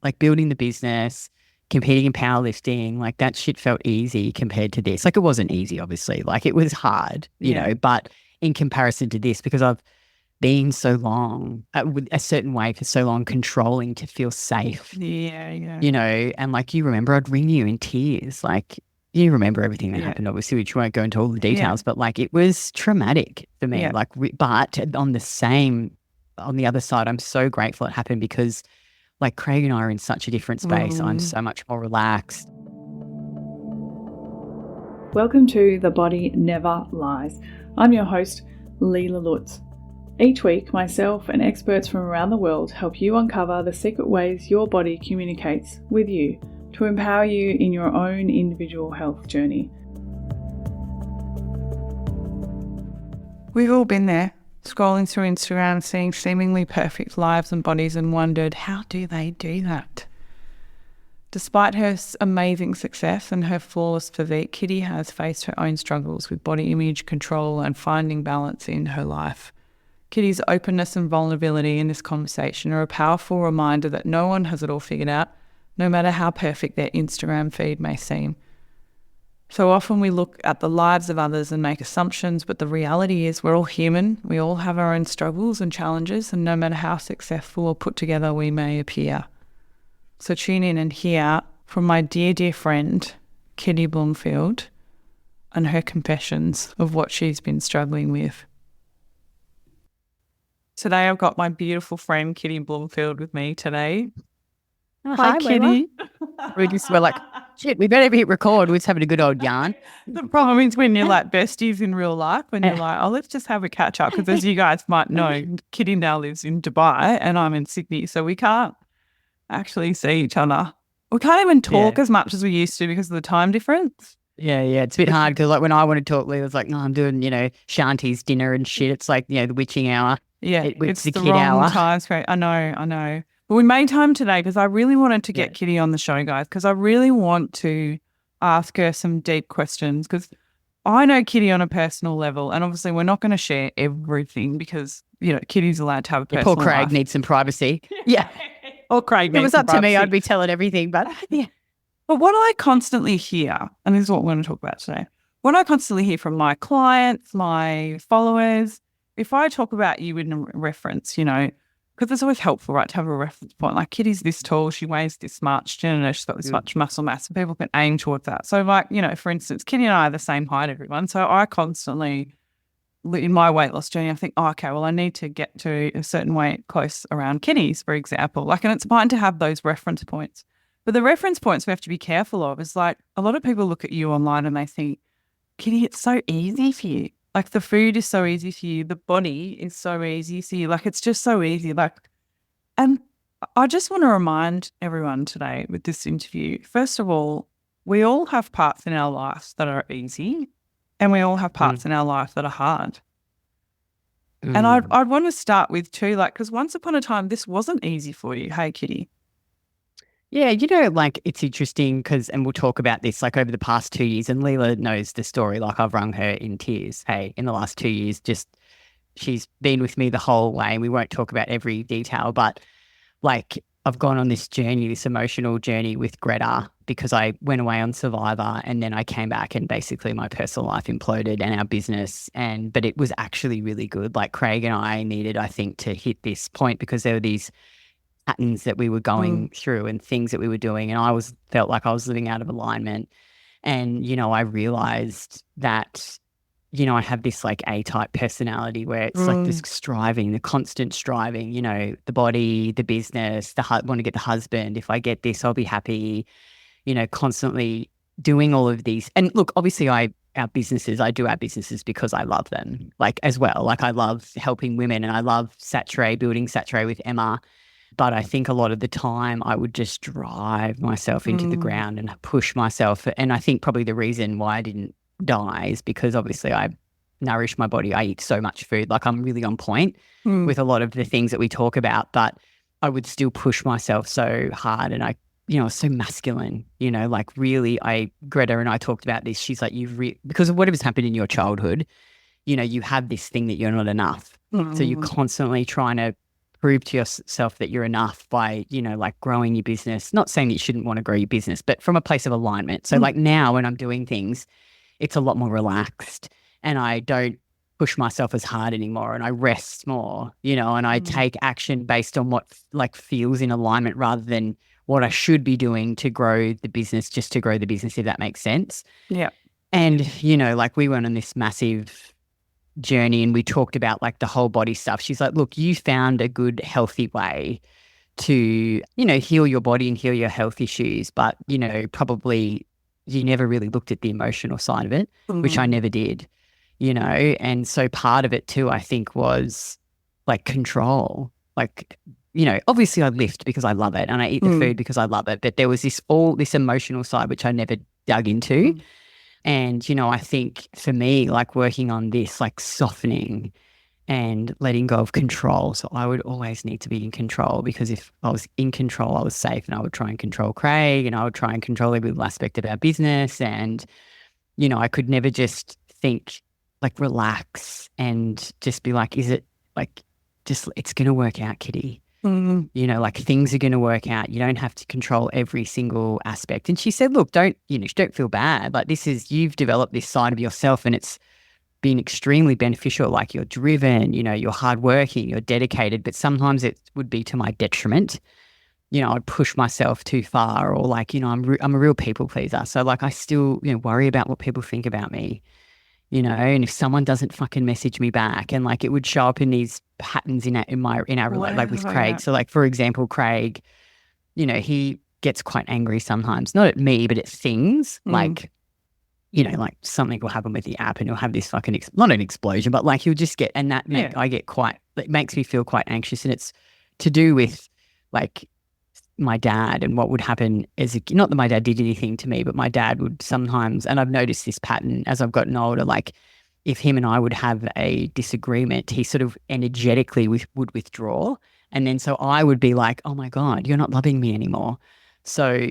like building the business, competing in powerlifting, like that shit felt easy compared to this. Like it wasn't easy, obviously. Like it was hard, you know, but in comparison to this, because I've been so long with a certain way for so long, controlling to feel safe. Yeah. You know, and like you remember, I'd ring you in tears. Like you remember everything that happened, obviously, which won't go into all the details, but like it was traumatic for me. Like, but on the other side, I'm so grateful it happened because like Craig and I are in such a different space. I'm so much more relaxed. Welcome to The Body Never Lies. I'm your host, Leila Lutz. Each week, myself and experts from around the world help you uncover the secret ways your body communicates with you to empower you in your own individual health journey. We've all been there, scrolling through Instagram, seeing seemingly perfect lives and bodies and wondered, how do they do that? Despite her amazing success and her flawless physique, Kitty has faced her own struggles with body image control and finding balance in her life. Kitty's openness and vulnerability in this conversation are a powerful reminder that no one has it all figured out, no matter how perfect their Instagram feed may seem. So often we look at the lives of others and make assumptions, but the reality is we're all human. We all have our own struggles and challenges, and no matter how successful or put together we may appear. So tune in and hear from my dear, dear friend, Kitty Blomfield, and her confessions of what she's been struggling with. Today I've got my beautiful friend, Kitty Blomfield, with me today. Oh, hi, Kitty. We're like, shit, we better hit record. We're just having a good old yarn. The problem is when you're like besties in real life, when you're like, oh, let's just have a catch up. Because as you guys might know, Kitty now lives in Dubai and I'm in Sydney. So we can't actually see each other. We can't even talk as much as we used to because of the time difference. Yeah. It's a bit hard because like when I want to talk, Leila's like, no, I'm doing, Shanti's dinner and shit. It's like, the witching hour. Yeah, it's the the kid wrong hour. Time. I know. But we made time today because I really wanted to get Kitty on the show, guys, because I really want to ask her some deep questions because I know Kitty on a personal level and obviously we're not going to share everything because, Kitty's allowed to have a personal Poor Craig life. needs some privacy. Yeah. Or Craig If it was up to me, I'd be privacy. telling everything, but yeah. But what I constantly hear, and this is what we're going to talk about today, what I constantly hear from my clients, my followers, if I talk about you in a reference, because it's always helpful, right, to have a reference point. Like Kitty's this tall, she weighs this much, she's got this much muscle mass, and people can aim towards that. So like, for instance, Kitty and I are the same height, everyone. So I constantly, in my weight loss journey, I think, oh, okay, well, I need to get to a certain weight close around Kitty's, for example. Like, and it's fine to have those reference points. But the reference points we have to be careful of is like a lot of people look at you online and they think, Kitty, it's so easy for you. Like the food is so easy for you. The body is so easy for you. Like it's just so easy. And I just want to remind everyone today with this interview, first of all, we all have parts in our lives that are easy and we all have parts in our life that are hard. And I'd want to start with too, because once upon a time, this wasn't easy for you. Hey, Kitty. Yeah, it's interesting because, and we'll talk about this, like over the past 2 years, and Leila knows the story, like I've wrung her in tears, hey, in the last 2 years, she's been with me the whole way. We won't talk about every detail, but like I've gone on this journey, this emotional journey with Greta because I went away on Survivor and then I came back and basically my personal life imploded and our business, but it was actually really good. Like Craig and I needed, I think, to hit this point because there were these patterns that we were going through and things that we were doing. And I felt like I was living out of alignment. And, I realized that, I have this like A-type personality where it's like this striving, the constant striving, the body, the business, want to get the husband. If I get this, I'll be happy, constantly doing all of these. And look, obviously I do our businesses because I love them, like as well. Like I love helping women and I love building Saturé with Emma. But I think a lot of the time I would just drive myself into the ground and push myself. And I think probably the reason why I didn't die is because obviously I nourish my body. I eat so much food. Like I'm really on point with a lot of the things that we talk about, but I would still push myself so hard. And I was so masculine, like really Greta and I talked about this. She's like, because of whatever's happened in your childhood, you have this thing that you're not enough. So you're constantly trying to prove to yourself that you're enough by, like growing your business. Not saying that you shouldn't want to grow your business, but from a place of alignment. So like now when I'm doing things, it's a lot more relaxed and I don't push myself as hard anymore and I rest more, and I take action based on what like feels in alignment rather than what I should be doing to grow the business, just to grow the business, if that makes sense. Yeah. And, like we went on this massive journey and we talked about like the whole body stuff. She's like, look, you found a good, healthy way to, heal your body and heal your health issues. But, probably you never really looked at the emotional side of it, which I never did, And so part of it too, I think, was like control. Like, obviously I lift because I love it and I eat the food because I love it. But there was this emotional side, which I never dug into. And, I think for me, like working on this, like softening and letting go of control. So I would always need to be in control because if I was in control, I was safe and I would try and control Craig and I would try and control every little aspect of our business. And, I could never just think like relax and just be like, is it like, just it's going to work out, kitty. Like things are going to work out. You don't have to control every single aspect. And she said, look, don't feel bad. Like you've developed this side of yourself and it's been extremely beneficial. Like you're driven, you're hardworking, you're dedicated, but sometimes it would be to my detriment. I'd push myself too far or like, I'm a real people pleaser. So like I still, worry about what people think about me. And if someone doesn't fucking message me back and like it would show up in these patterns in our like with Craig. Yeah. So like, for example, Craig, he gets quite angry sometimes, not at me, but at things like, like something will happen with the app and he'll have this fucking, not an explosion, but like he'll just get, and I get quite, it makes me feel quite anxious. And it's to do with like my dad and what would happen not that my dad did anything to me, but my dad would sometimes, and I've noticed this pattern as I've gotten older, like if him and I would have a disagreement, he sort of energetically would withdraw. And then so I would be like, oh my God, you're not loving me anymore. So,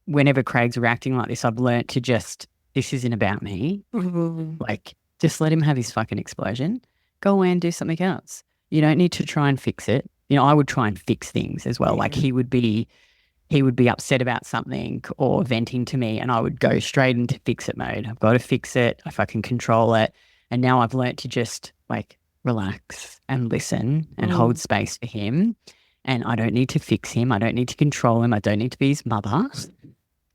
whenever Craig's reacting like this, I've learnt to just, this isn't about me. Like just let him have his fucking explosion. Go away and do something else. You don't need to try and fix it. I would try and fix things as well. Like he would be upset about something or venting to me and I would go straight into fix it mode. I've got to fix it if I can control it. And now I've learnt to just like relax and listen and hold space for him. And I don't need to fix him. I don't need to control him. I don't need to be his mother.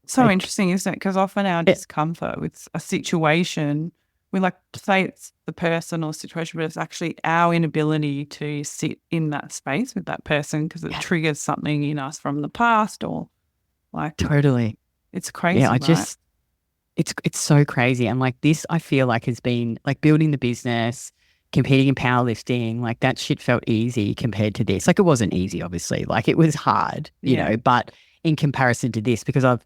So interesting, isn't it? Because often our discomfort with a situation, we like to say it's the person or situation, but it's actually our inability to sit in that space with that person because it triggers something in us from the past or like. Totally. It's crazy. Yeah, right? It's so crazy. And like this, I feel like has been like building the business, competing in powerlifting, like that shit felt easy compared to this. Like it wasn't easy, obviously. Like it was hard, you know, but in comparison to this, because I've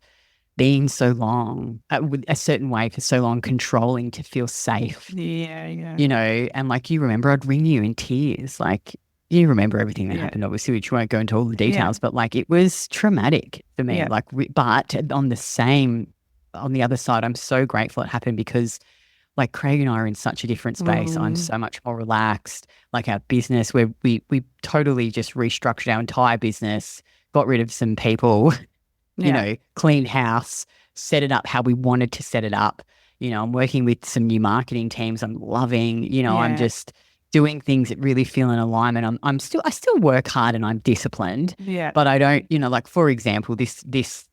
been so long with a certain way for so long, controlling to feel safe. You know, and like you remember, I'd ring you in tears. Like you remember everything that happened, obviously, which won't go into all the details, but like it was traumatic for me. Like, but on the other side, I'm so grateful it happened because like Craig and I are in such a different space. I'm so much more relaxed. Like our business, we totally just restructured our entire business, got rid of some people. You know, cleaned house, set it up how we wanted to set it up. You know, I'm working with some new marketing teams I'm loving. You know, I'm just doing things that really feel in alignment. I still work hard and I'm disciplined. But I don't, you know, like for example, this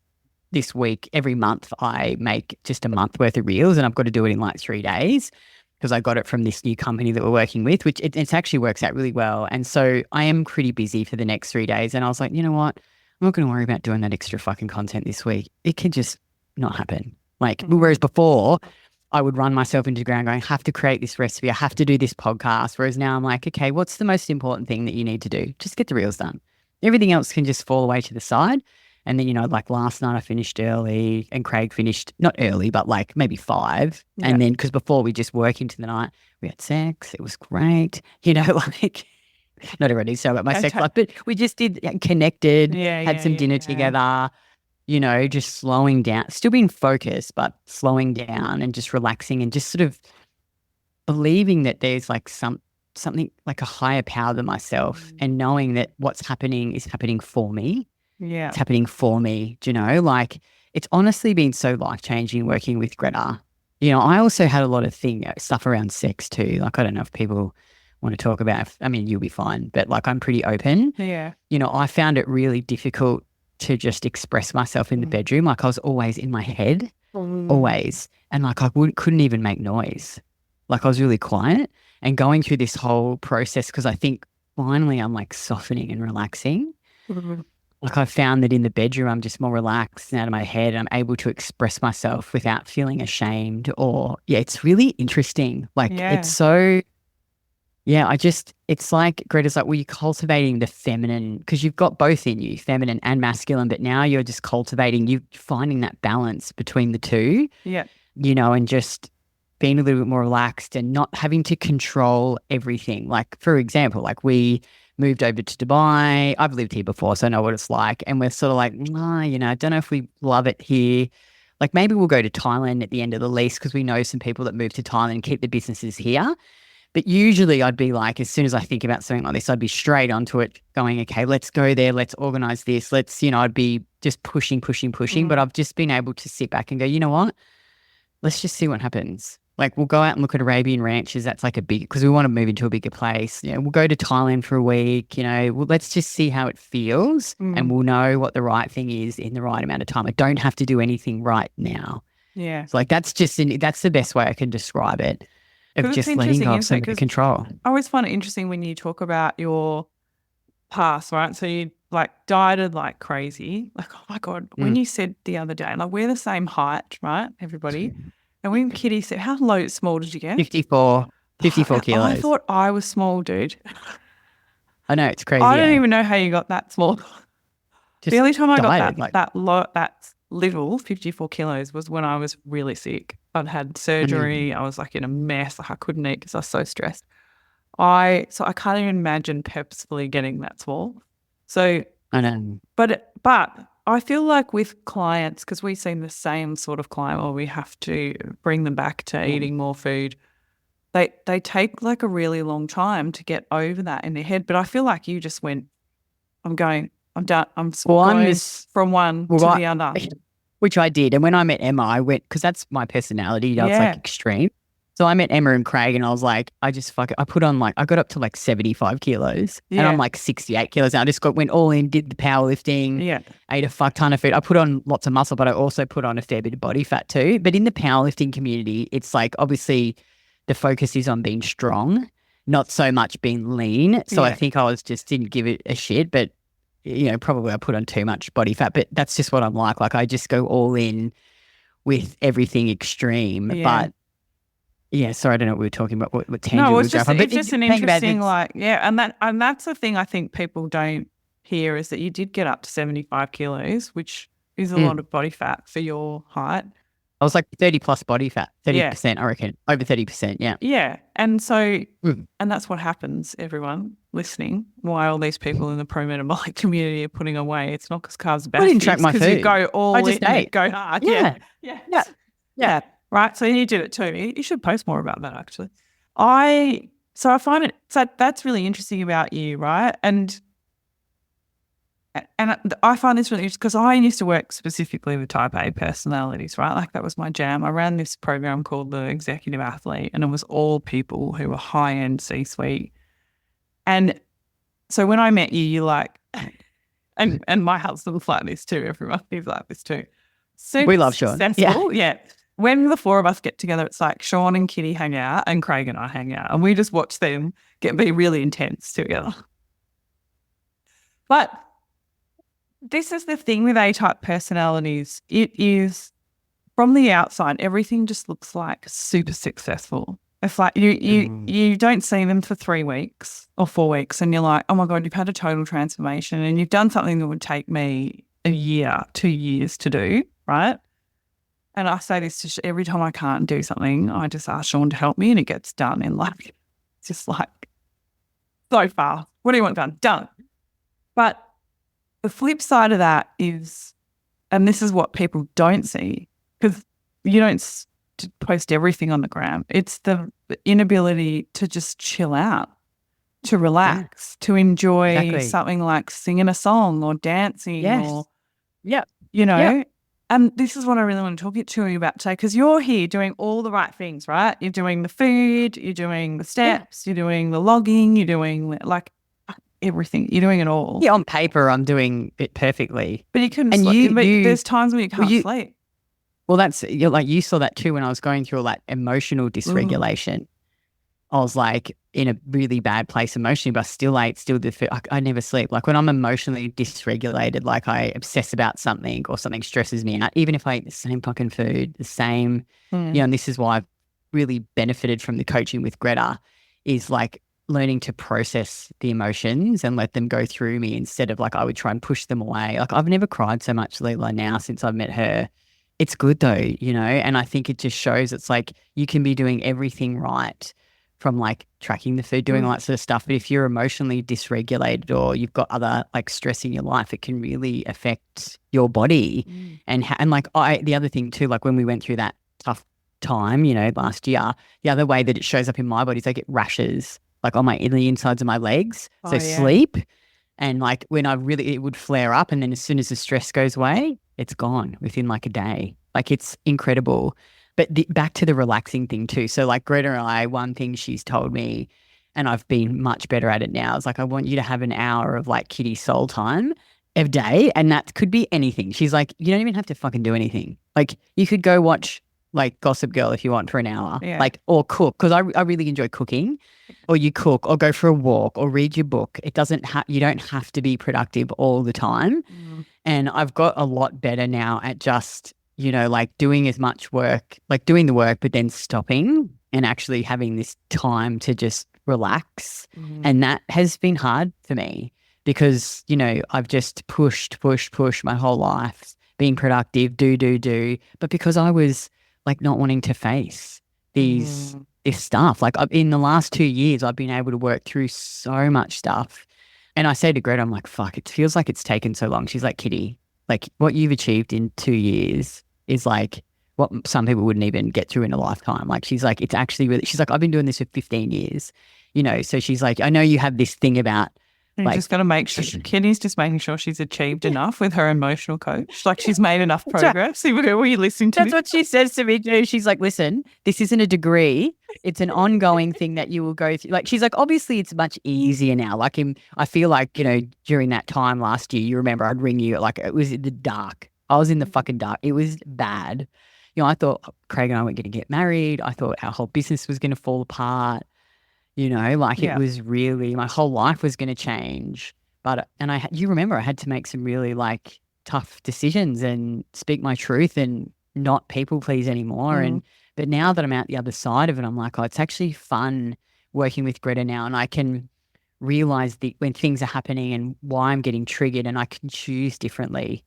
week, every month I make just a month worth of reels and I've got to do it in like 3 days because I got it from this new company that we're working with, which it actually works out really well. And so I am pretty busy for the next 3 days. And I was like, you know what? I'm not going to worry about doing that extra fucking content this week. It can just not happen. Like, whereas before I would run myself into the ground going, I have to create this recipe. I have to do this podcast. Whereas now I'm like, okay, what's the most important thing that you need to do? Just get the reels done. Everything else can just fall away to the side. And then, you know, like last night I finished early and Craig finished not early, but like maybe 5. And then, because before we just work into the night, we had sex. It was great. You know, like... Not everyone needs to know about my sex life, but we just did connected, had some dinner together, you know, just slowing down, still being focused, but slowing down and just relaxing and just sort of believing that there's like something like a higher power than myself, and knowing that what's happening is happening for me. Yeah. It's happening for me. Do you know, like it's honestly been so life-changing working with Greta. You know, I also had a lot of stuff around sex too. Like, I don't know if people want to talk about, I mean, you'll be fine, but like I'm pretty open. Yeah. You know, I found it really difficult to just express myself in the bedroom. Like I was always in my head, always. And like couldn't even make noise. Like I was really quiet, and going through this whole process, because I think finally I'm like softening and relaxing. Like I found that in the bedroom, I'm just more relaxed and out of my head, and I'm able to express myself without feeling ashamed or, it's really interesting. Like it's so, it's like Greta's like, well, you're cultivating the feminine because you've got both in you, feminine and masculine, but now you're just you're finding that balance between the two. Yeah. You know, and just being a little bit more relaxed and not having to control everything. Like, for example, like we moved over to Dubai. I've lived here before, so I know what it's like. And we're sort of like, you know, I don't know if we love it here. Like maybe we'll go to Thailand at the end of the lease because we know some people that move to Thailand and keep the businesses here. But usually I'd be like, as soon as I think about something like this, I'd be straight onto it going, okay, let's go there. Let's organize this. Let's, you know, I'd be just pushing. But I've just been able to sit back and go, you know what? Let's just see what happens. Like we'll go out and look at Arabian ranches. That's like because we want to move into a bigger place. You know, we'll go to Thailand for a week. You know, let's just see how it feels, and we'll know what the right thing is in the right amount of time. I don't have to do anything right now. Yeah. So like that's the best way I can describe it. Of just letting go of some of the control. I always find it interesting when you talk about your past, right? So you like dieted like crazy. Like, oh my God, when you said the other day, like we're the same height, right? Everybody. And when Kitty said, how small did you get? 54 kilos. I thought I was small, dude. I know, it's crazy. I don't even know how you got that small. The only time I got that little 54 kilos was when I was really sick. I'd had surgery. I was like in a mess. Like I couldn't eat because I was so stressed. So I can't even imagine purposefully getting that small. So I know. But I feel like with clients, because we see the same sort of client where we have to bring them back to eating more food, they take like a really long time to get over that in their head. But I feel like you just went, I'm done. I'm going from one to the other. Which I did. And when I met Emma, I went, because that's my personality. That's like extreme. So I met Emma and Craig, and I was like, I got up to like 75 kilos and I'm like 68 kilos. And I just went all in, did the powerlifting, ate a fuck ton of food. I put on lots of muscle, but I also put on a fair bit of body fat too. But in the powerlifting community, it's like, obviously the focus is on being strong, not so much being lean. So I think I didn't give it a shit, but you know, probably I put on too much body fat, but that's just what I'm like. Like I just go all in with everything extreme, but sorry, I don't know what we were talking about. What tangent no, it's just an interesting, and that's the thing I think people don't hear is that you did get up to 75 kilos, which is a lot of body fat for your height. I was like 30 plus body fat, 30%, I reckon, over 30%, Yeah, and so, and that's what happens, everyone listening, why all these people in the pro-metabolic community are putting away. It's not because carbs are bad. I didn't track my food. Because you go all in and go hard. Yeah. Right, so you did it too. You should post more about that, actually. I find it, so that's really interesting about you, right? And I find this really interesting because I used to work specifically with type A personalities, right? Like that was my jam. I ran this program called the Executive Athlete, and it was all people who were high-end C-suite. And so when I met you, you're like, and my husband's like this too, everyone. He's like this too. Super we love Sean. Sensible, yeah. When the four of us get together, it's like Sean and Kitty hang out and Craig and I hang out, and we just watch them be really intense together. But this is the thing with A-type personalities. It is, from the outside, everything just looks like super successful. It's like you don't see them for 3 weeks or 4 weeks and you're like, oh my God, you've had a total transformation and you've done something that would take me a year, 2 years to do, right? And I say this to every time I can't do something, I just ask Sean to help me and it gets done in like, it's just like so fast. What do you want done? Done. But the flip side of that is, and this is what people don't see, because you don't post everything on the gram. It's the inability to just chill out to relax, to enjoy Exactly. something like singing a song or dancing or, Yep. you know. Yep. And this is what I really want to talk to you about today, because you're here doing all the right things, right? You're doing the food, you're doing the steps, you're doing the logging, you're doing like everything. You're doing it all. Yeah, on paper, I'm doing it perfectly. But you couldn't And sleep. But there's times when you can't sleep. Well, you saw that too when I was going through all that emotional dysregulation. I was like in a really bad place emotionally, but I still ate, still did food. I never sleep. Like when I'm emotionally dysregulated, like I obsess about something or something stresses me out, even if I eat the same fucking food, the same, and this is why I've really benefited from the coaching with Greta, is like learning to process the emotions and let them go through me instead of like I would try and push them away. Like I've never cried so much, Leila, now since I've met her. It's good though, and I think it just shows it's like you can be doing everything right from like tracking the food, doing all that sort of stuff. But if you're emotionally dysregulated or you've got other like stress in your life, it can really affect your body. And like the other thing too, like when we went through that tough time, last year, the other way that it shows up in my body is I get rashes like on the insides of my legs. Sleep. And like when it would flare up, and then as soon as the stress goes away, it's gone within like a day. Like it's incredible. But back to the relaxing thing too. So like Greta and I, one thing she's told me, and I've been much better at it now, is like, I want you to have an hour of like kitty soul time a day. And that could be anything. She's like, you don't even have to fucking do anything. Like you could go watch like Gossip Girl if you want for an hour, like, or cook. Cause I really enjoy cooking, or you cook or go for a walk or read your book. It doesn't you don't have to be productive all the time. And I've got a lot better now at just, like doing as much work, like doing the work, but then stopping and actually having this time to just relax. And that has been hard for me because, I've just pushed my whole life, being productive, do. But because I was like not wanting to face this stuff, like in the last 2 years, I've been able to work through so much stuff. And I say to Greta, I'm like, fuck, it feels like it's taken so long. She's like, Kitty, like what you've achieved in 2 years is like what some people wouldn't even get through in a lifetime. Like she's like, it's actually really, she's like, I've been doing this for 15 years, so she's like, I know you have this thing about you're just going to make sure, Kitty's just making sure she's achieved enough with her emotional coach. Like she's made enough progress. Were you listening to That's what she says to me too. She's like, listen, this isn't a degree. It's an ongoing thing that you will go through. Like she's like, obviously it's much easier now. Like I feel like, during that time last year, you remember I'd ring you like it was in the dark. I was in the fucking dark. It was bad. I thought Craig and I weren't going to get married. I thought our whole business was going to fall apart. It was really, my whole life was going to change. But, and you remember I had to make some really like tough decisions and speak my truth and not people please anymore. But now that I'm out the other side of it, I'm like, oh, it's actually fun working with Greta now. And I can realize when things are happening and why I'm getting triggered, and I can choose differently.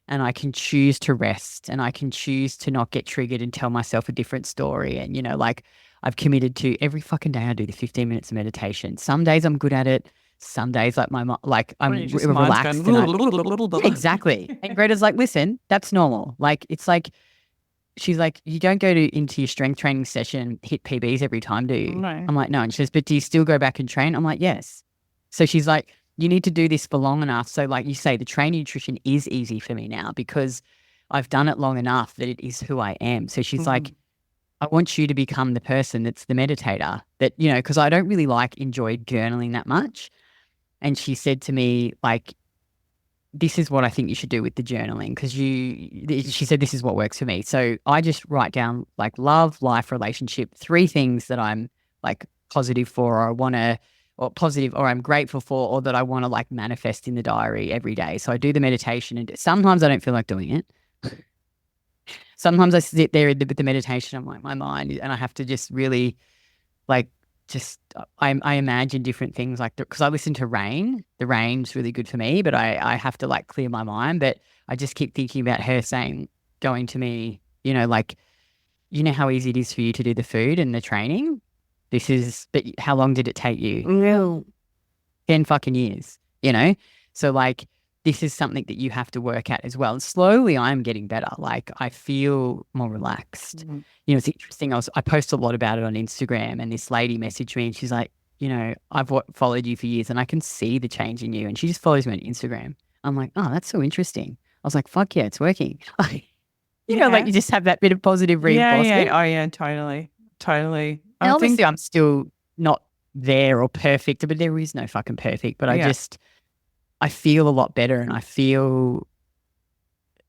And I can choose to rest, and I can choose to not get triggered and tell myself a different story. And, like I've committed to every fucking day I do the 15 minutes of meditation. Some days I'm good at it. Some days like I'm relaxed. Exactly. And Greta's like, listen, that's normal. Like, it's like, she's like, you don't go into your strength training session, hit PBs every time, do you? No. I'm like, no. And she says, but do you still go back and train? I'm like, yes. So she's like, you need to do this for long enough. So like you say, the training nutrition is easy for me now because I've done it long enough that it is who I am. So she's like, I want you to become the person that's the meditator that, because I don't really enjoy journaling that much. And she said to me, like, this is what I think you should do with the journaling because she said, this is what works for me. So I just write down like love, life, relationship, 3 things that I'm like positive for, or positive, or I'm grateful for, or that I want to like manifest in the diary every day. So I do the meditation, and sometimes I don't feel like doing it. Sometimes I sit there with the meditation, I'm like, my mind, and I have to just really like, I imagine different things like, because I listen to rain. The rain's really good for me, but I have to like clear my mind. But I just keep thinking about her going to me, like, how easy it is for you to do the food and the training? But how long did it take you? 10 fucking years, So like, this is something that you have to work at as well. And slowly I'm getting better. Like I feel more relaxed. It's interesting. I post a lot about it on Instagram, and this lady messaged me and she's like, I've followed you for years and I can see the change in you. And she just follows me on Instagram. I'm like, oh, that's so interesting. I was like, fuck yeah, it's working. Like you just have that bit of positive reinforcement. Yeah. Oh, yeah, totally. Totally. And obviously I'm still not there or perfect, but there is no fucking perfect. But I feel a lot better, and I feel,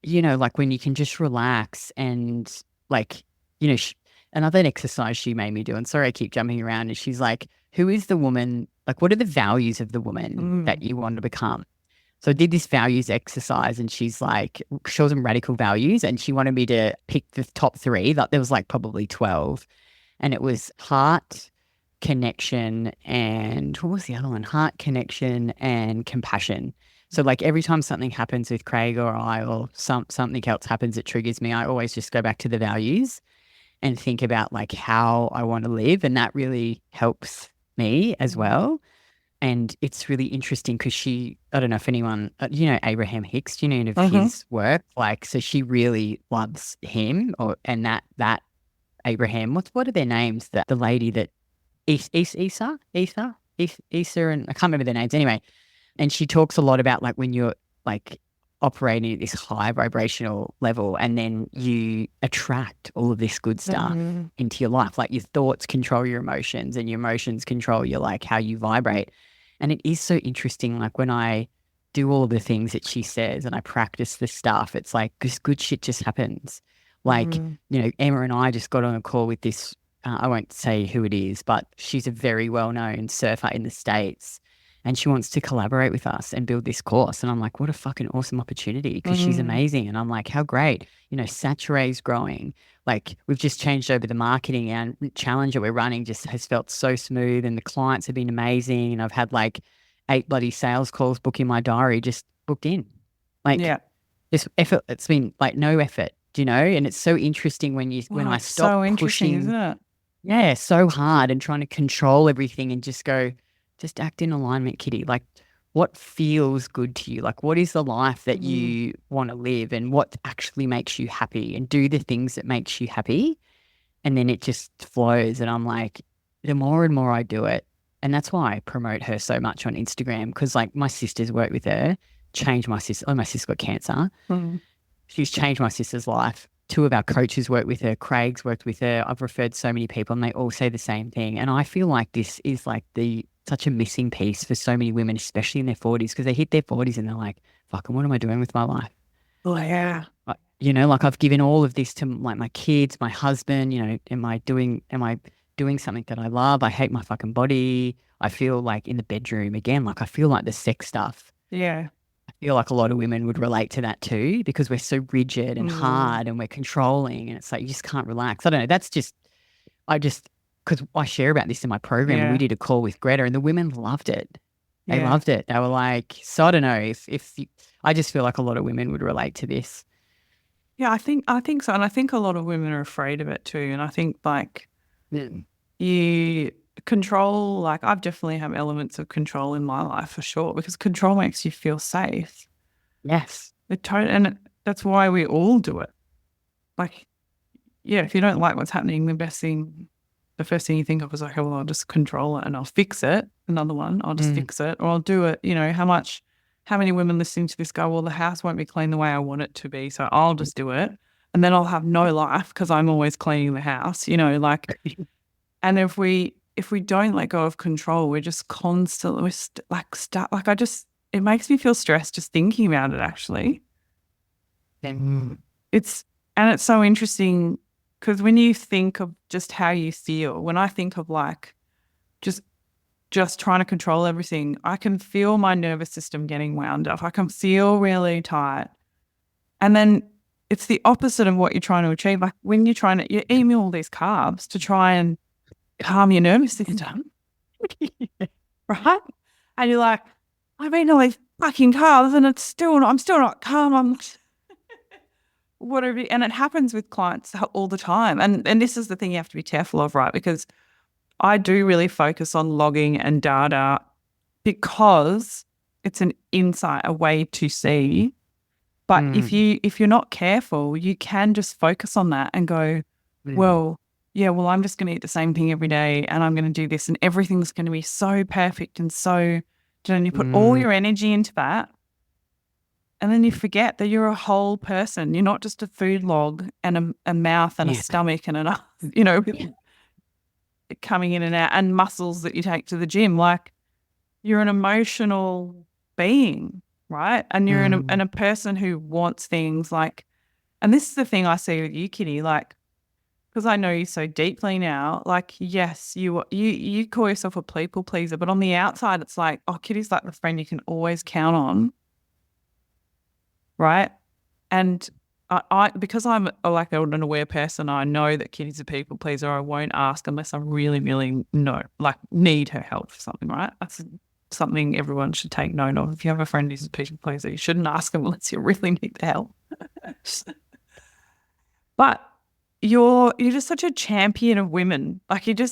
like when you can just relax and like, another exercise she made me do, and sorry I keep jumping around, and she's like, who is the woman, like what are the values of the woman that you want to become? So I did this values exercise, and she's like, she was some radical values, and she wanted me to pick the top 3. Like there was like probably 12, and it was heart, connection, and what was the other one? Heart, connection, and compassion. So like every time something happens with Craig or I, or something else happens that triggers me, I always just go back to the values and think about like how I want to live, and that really helps me as well. And it's really interesting because I don't know if anyone, Abraham Hicks, do you know of his work? Like, so she really loves him, and that Abraham, what are their names? The lady that, Isa, and I can't remember their names anyway. And she talks a lot about like when you're like operating at this high vibrational level, and then you attract all of this good stuff into your life. Like your thoughts control your emotions, and your emotions control your like how you vibrate. And it is so interesting. Like when I do all of the things that she says and I practice this stuff, it's like this good shit just happens. Like, Emma and I just got on a call with this, I won't say who it is, but she's a very well-known surfer in the States, and she wants to collaborate with us and build this course. And I'm like, what a fucking awesome opportunity, because she's amazing. And I'm like, how great, Sature's growing. Like we've just changed over the marketing, and challenge that we're running just has felt so smooth, and the clients have been amazing. And I've had like 8 bloody sales calls booked in my diary, just booked in. Like this effort, it's been like no effort, and it's so interesting when I stop pushing, isn't it? Yeah, so hard and trying to control everything and just go, just act in alignment, Kitty. Like what feels good to you? Like what is the life that you want to live, and what actually makes you happy, and do the things that makes you happy. And then it just flows. And I'm like, the more and more I do it, and that's why I promote her so much on Instagram, because like my sisters work with her, changed my sister. My sister got cancer. She's changed my sister's life. 2 of our coaches work with her. Craig's worked with her. I've referred so many people, and they all say the same thing. And I feel like this is like such a missing piece for so many women, especially in their 40s, because they hit their 40s and they're like, fucking, what am I doing with my life? Oh, yeah. Like I've given all of this to like my kids, my husband, am I doing something that I love? I hate my fucking body. I feel like in the bedroom again, like I feel like the sex stuff. Yeah. I feel like a lot of women would relate to that too, because we're so rigid and hard, and we're controlling, and it's like you just can't relax. I don't know. That's just, because I share about this in my program, and we did a call with Greta, and the women loved it. They loved it. They were like, so I don't know I just feel like a lot of women would relate to this. Yeah, I think so. And I think a lot of women are afraid of it too. And I think like you control, like I've definitely have elements of control in my life for sure, because control makes you feel safe. Yes. And that's why we all do it. Like, yeah, if you don't like what's happening, the first thing you think of is like, oh, well, I'll just control it and I'll fix it. Another one, I'll just fix it, or I'll do it. How many women listening to this go, well, the house won't be clean the way I want it to be, so I'll just do it. And then I'll have no life because I'm always cleaning the house, like, and if we don't let go of control, we're just constantly it makes me feel stressed just thinking about it actually. It's so interesting, because when you think of just how you feel, when I think of like just trying to control everything, I can feel my nervous system getting wound up. I can feel really tight. And then it's the opposite of what you're trying to achieve. Like when you're eating all these carbs to try and calm your nervous system, right? And you're like, I've eaten all these fucking carbs and I'm still not calm. I'm whatever. And it happens with clients all the time. And this is the thing you have to be careful of, right? Because I do really focus on logging and data, because it's an insight, a way to see. But if you're not careful, you can just focus on that and go, well, yeah, well, I'm just going to eat the same thing every day and I'm going to do this and everything's going to be so perfect and so, you put all your energy into that and then you forget that you're a whole person. You're not just a food log and a mouth and a stomach and coming in and out and muscles that you take to the gym. Like you're an emotional being, right? And you're a person who wants things like, and this is the thing I see with you, Kitty, like, because I know you so deeply now, like, yes, you call yourself a people pleaser, but on the outside, it's like, oh, Kitty's like the friend you can always count on, right? And I because I'm like an aware person, I know that Kitty's a people pleaser. I won't ask unless I really, really need her help for something, right? That's something everyone should take note of. If you have a friend who's a people pleaser, you shouldn't ask them unless you really need the help. But you're just such a champion of women. Like even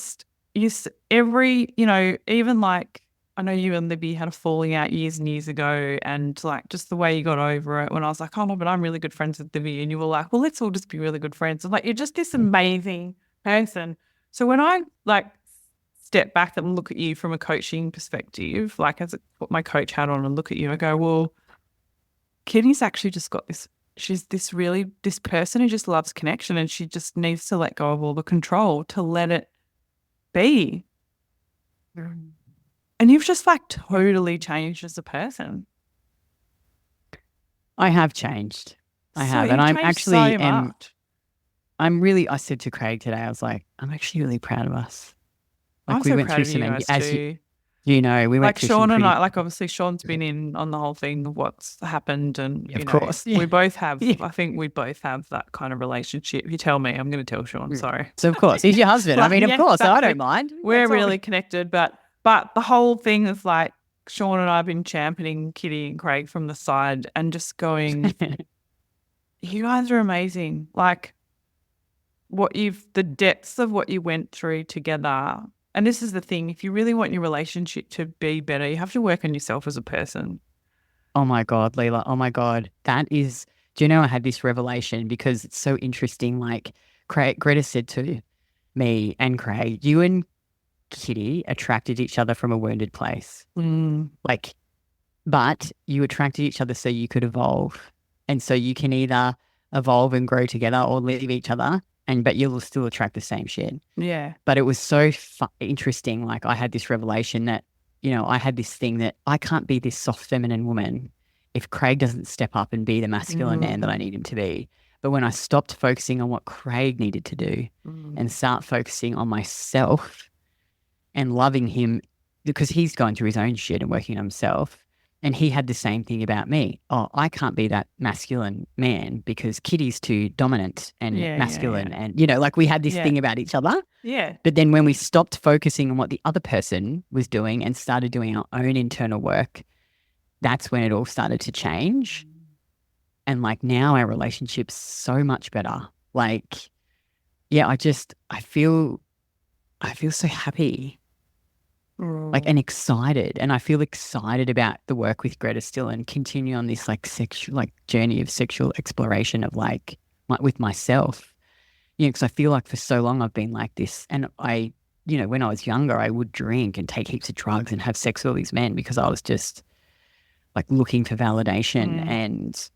like I know you and Libby had a falling out years and years ago and like just the way you got over it when I was like, oh no, but I'm really good friends with Libby and you were like, well, let's all just be really good friends. And like you're just this amazing person. So when I like step back and look at you from a coaching perspective, like as I put my coach hat on and look at you, I go, well, Kitty's actually just got this. She's this person who just loves connection and she just needs to let go of all the control to let it be. And you've just like totally changed as a person. I have changed. I So have. you've And I'm changed actually, so much. I said to Craig today, I was like, I'm actually really proud of us. Like I'm so proud of you guys too. We went like through Sean some and pretty, I, like obviously Sean's been in on the whole thing of what's happened and of course. Yeah. we both have, Yeah. I think we both have that kind of relationship. You tell me, I'm going to tell Sean, sorry. So of course, he's your husband. I mean, of course, I exactly. don't mind. We're That's all really connected, but the whole thing is like Sean and I have been championing Kitty and Craig from the side and just going, you guys are amazing. Like the depths of what you went through together. And this is the thing, if you really want your relationship to be better, you have to work on yourself as a person. Oh my God, Leila. Oh my God. Do you know, I had this revelation because it's so interesting. Like Greta said to me and Craig, you and Kitty attracted each other from a wounded place. Like, but you attracted each other so you could evolve. And so you can either evolve and grow together or leave each other. But you'll still attract the same shit. Yeah. But it was so interesting. Like I had this revelation that, I had this thing that I can't be this soft feminine woman if Craig doesn't step up and be the masculine man that I need him to be. But when I stopped focusing on what Craig needed to do and start focusing on myself and loving him because he's going through his own shit and working on himself. And he had the same thing about me. Oh, I can't be that masculine man because Kitty's too dominant and masculine. And, like we had this thing about each other. Yeah. But then when we stopped focusing on what the other person was doing and started doing our own internal work, that's when it all started to change. And like now our relationship's so much better. Like, yeah, I feel so happy. Like and excited, and I feel excited about the work with Greta still, and continue on this like sexual journey of sexual exploration of with myself. Because I feel like for so long I've been like this, and I, when I was younger, I would drink and take heaps of drugs and have sex with all these men because I was just like looking for validation, and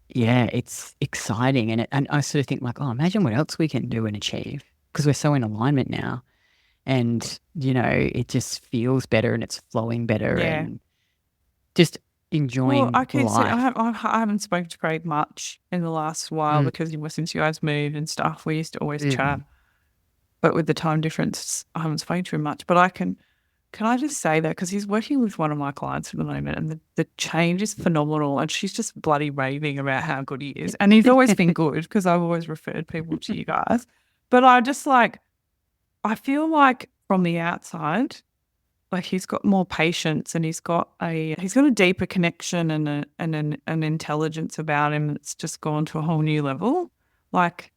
it's exciting, and I sort of think like, oh, imagine what else we can do and achieve because we're so in alignment now. And, it just feels better and it's flowing better and just enjoying life. I haven't spoken to Craig much in the last while because since you guys moved and stuff, we used to always chat. But with the time difference, I haven't spoken to him much. But can I just say that because he's working with one of my clients at the moment and the change is phenomenal and she's just bloody raving about how good he is. And he's always been good because I've always referred people to you guys. But I feel like from the outside, like he's got more patience and he's got a deeper connection and an intelligence about him that's just gone to a whole new level. Like,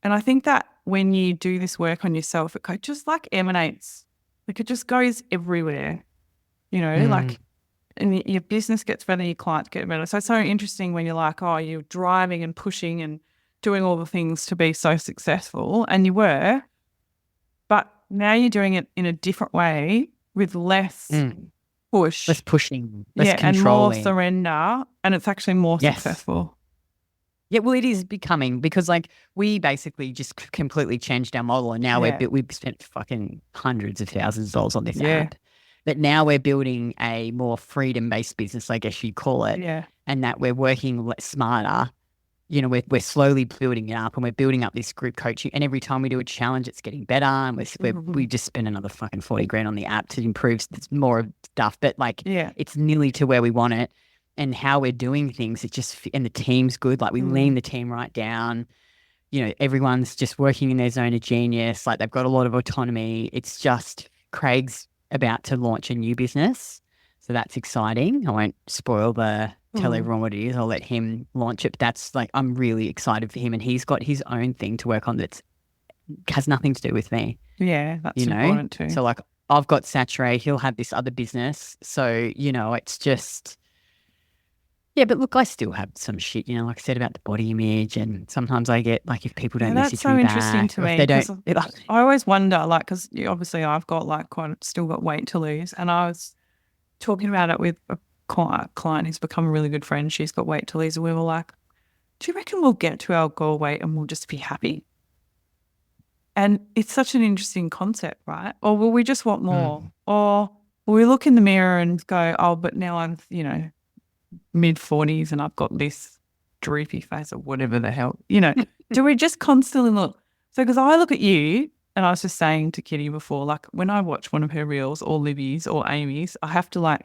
and I think that when you do this work on yourself, it just like emanates, like it just goes everywhere, like, and your business gets better, your clients get better. So it's so interesting when you're like, oh, you're driving and pushing and doing all the things to be so successful, and you were, but now you're doing it in a different way with less push. Less pushing, less and more controlling. surrender, and it's actually more successful. Yeah, well, it is becoming, because like we basically just completely changed our model, and now we've spent fucking hundreds of thousands of dollars on this app. But now we're building a more freedom-based business, I guess you'd call it. Yeah. And that we're working smarter. You know, we're slowly building it up, and we're building up this group coaching. And every time we do a challenge, it's getting better. And we just spend another fucking 40 grand on the app to improve more stuff. But like, it's nearly to where we want it. And how we're doing things, and the team's good. Like we lean the team right down. You know, everyone's just working in their zone of genius. Like they've got a lot of autonomy. It's just Craig's about to launch a new business. So that's exciting. I won't tell everyone what it is. I'll let him launch it. But that's like, I'm really excited for him. And he's got his own thing to work on that has nothing to do with me. Yeah, that's important too. So like I've got Saturate, he'll have this other business. So, you know, it's just, yeah, but look, I still have some shit, you know, like I said about the body image, and sometimes I get like if people don't message me back. That's so interesting to me. They don't. I always wonder, like, because obviously I've got like still got weight to lose, and I was talking about it with a client who's become a really good friend. She's got weight to lose, and we were like, "Do you reckon we'll get to our goal weight and we'll just be happy?" And it's such an interesting concept, right? Or will we just want more? Or will we look in the mirror and go, "Oh, but now I'm, you know, mid-40s and I've got this droopy face," or whatever the hell, you know. Do we just constantly look? So because I look at you, and I was just saying to Kitty before, like when I watch one of her reels or Libby's or Amy's, I have to like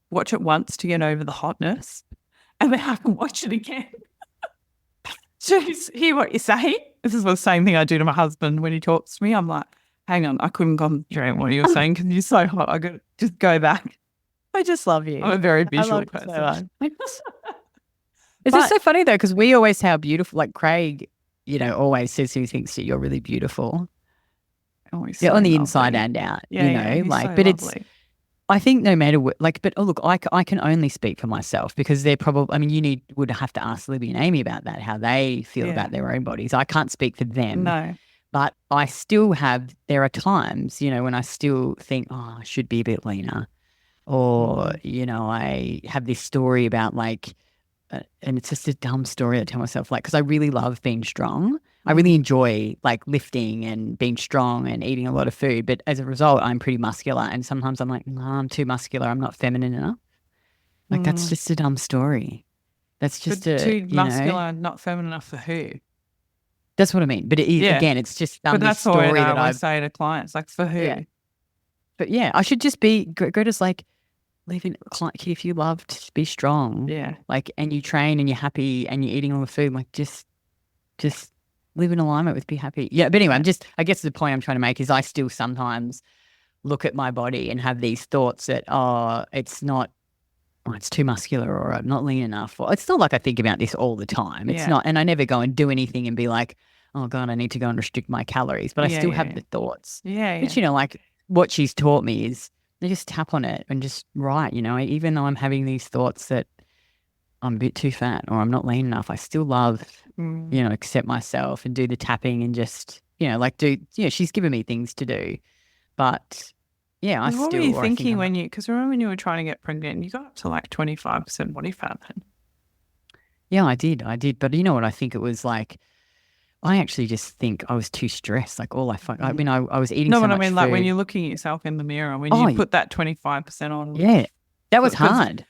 watch it once to get over the hotness, and then I have to watch it again to hear what you say. This is the same thing I do to my husband when he talks to me. I'm like, hang on, I couldn't concentrate what you were saying because you're so hot. I got to just go back. I just love you. I'm a very visual person. It's just so funny though, because we always say how beautiful, like Craig, you know, always says he thinks that you're really beautiful. So on the inside and out, you know, like, so but lovely. it's, I think no matter what, like, but look, I can only speak for myself, because they're probably, I mean, would have to ask Libby and Amy about that, how they feel about their own bodies. I can't speak for them. No. But there are times, you know, when I still think, oh, I should be a bit leaner. Or, you know, I have this story about like, and it's just a dumb story I tell myself, like, because I really love being strong. I really enjoy like lifting and being strong and eating a lot of food. But as a result, I'm pretty muscular. And sometimes I'm like, no, I'm too muscular. I'm not feminine enough. Like, that's just a dumb story. That's just too muscular and not feminine enough for who? That's what I mean. But again, it's just but that's this story that I always say to clients, like, for who? Yeah. But yeah, I should just be, Greta's like, if you love to be strong, like, and you train and you're happy and you're eating all the food, like, just live in alignment with be happy. Yeah, but anyway, I guess the point I'm trying to make is I still sometimes look at my body and have these thoughts that, it's too muscular, or I'm not lean enough. Or it's not like I think about this all the time. It's not, and I never go and do anything and be like, oh God, I need to go and restrict my calories. But I still have the thoughts. But you know, like what she's taught me is, you just tap on it and just write, you know, even though I'm having these thoughts that I'm a bit too fat or I'm not lean enough, I still love, you know, accept myself and do the tapping and just, you know, like she's given me things to do. But yeah, what were you thinking because remember when you were trying to get pregnant, you got up to like 25% body fat then? Yeah, I did. But you know what I think it was like? I actually just think I was too stressed. Like I mean, I was eating so much food. No, but I mean, like when you're looking at yourself in the mirror, when you put that 25% on. Yeah, that was hard.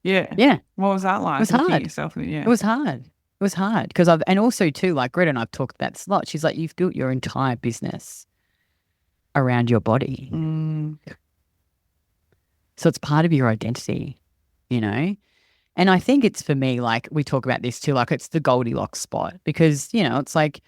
Yeah. What was that like? It was hard. It was hard. It was hard because and also too, like Greta and I've talked about this a lot. She's like, you've built your entire business around your body. So it's part of your identity, you know? And I think it's for me, like we talk about this too, like it's the Goldilocks spot because, you know, it's like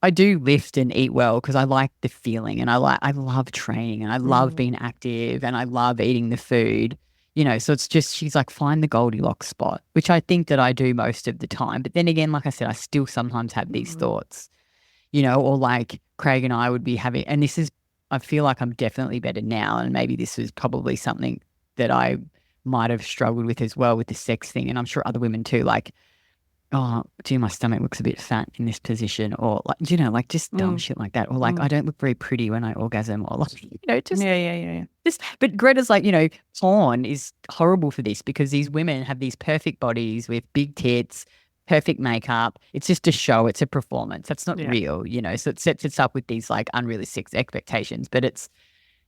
I do lift and eat well because I like the feeling and I love training and I love being active and I love eating the food, you know, so it's just, she's like, find the Goldilocks spot, which I think that I do most of the time. But then again, like I said, I still sometimes have these thoughts, you know, or like Craig and I would be having, and this is, I feel like I'm definitely better now. And maybe this was probably something that I might have struggled with as well with the sex thing. And I'm sure other women too, like oh, gee, my stomach looks a bit fat in this position, or like, like just dumb shit like that, or like I don't look very pretty when I orgasm, or like, just Yeah. just. But Greta's like, porn is horrible for this because these women have these perfect bodies with big tits, perfect makeup. It's just a show. It's a performance. That's not real, So it sets us up with these like unrealistic expectations. But it's,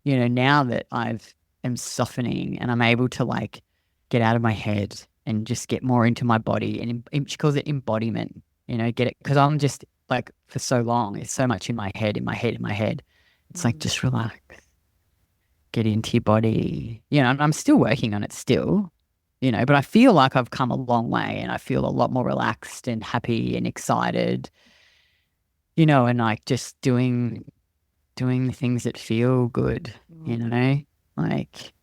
now that am softening and I'm able to like get out of my head and just get more into my body. And she calls it embodiment, get it? Because I'm just like, for so long, it's so much in my head. It's like, just relax, get into your body, and I'm still working on it still, but I feel like I've come a long way and I feel a lot more relaxed and happy and excited, and like just doing the things that feel good, like,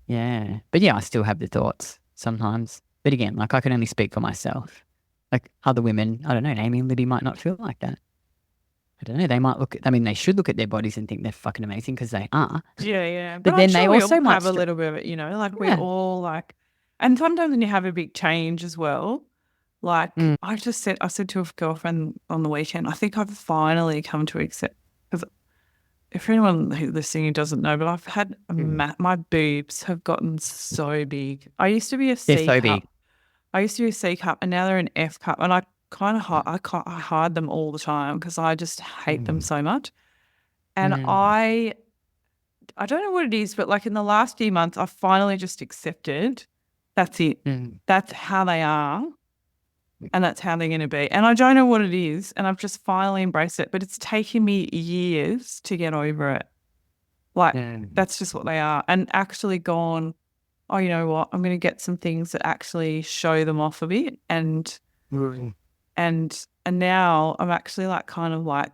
yeah. But yeah, I still have the thoughts sometimes. But again, like I can only speak for myself. Like other women, I don't know, Amy and Libby might not feel like that. I don't know. They might they should look at their bodies and think they're fucking amazing because they are. Yeah. But then they also might have a little bit of it, like we all like, and sometimes when you have a big change as well, like I said to a girlfriend on the weekend, I think I've finally come to accept, because if anyone who's listening who doesn't know, but I've had my boobs have gotten so big. I used to be a C cup. Big. I used to be a C cup, and now they're an F cup, and I kind of I hide them all the time because I just hate them so much. And I don't know what it is, but like in the last few months, I've finally just accepted that's it. That's how they are. And that's how they're going to be. And I don't know what it is. And I've just finally embraced it. But it's taken me years to get over it. Like, that's just what they are. And actually gone, oh, you know what? I'm going to get some things that actually show them off a bit. And now I'm actually like kind of like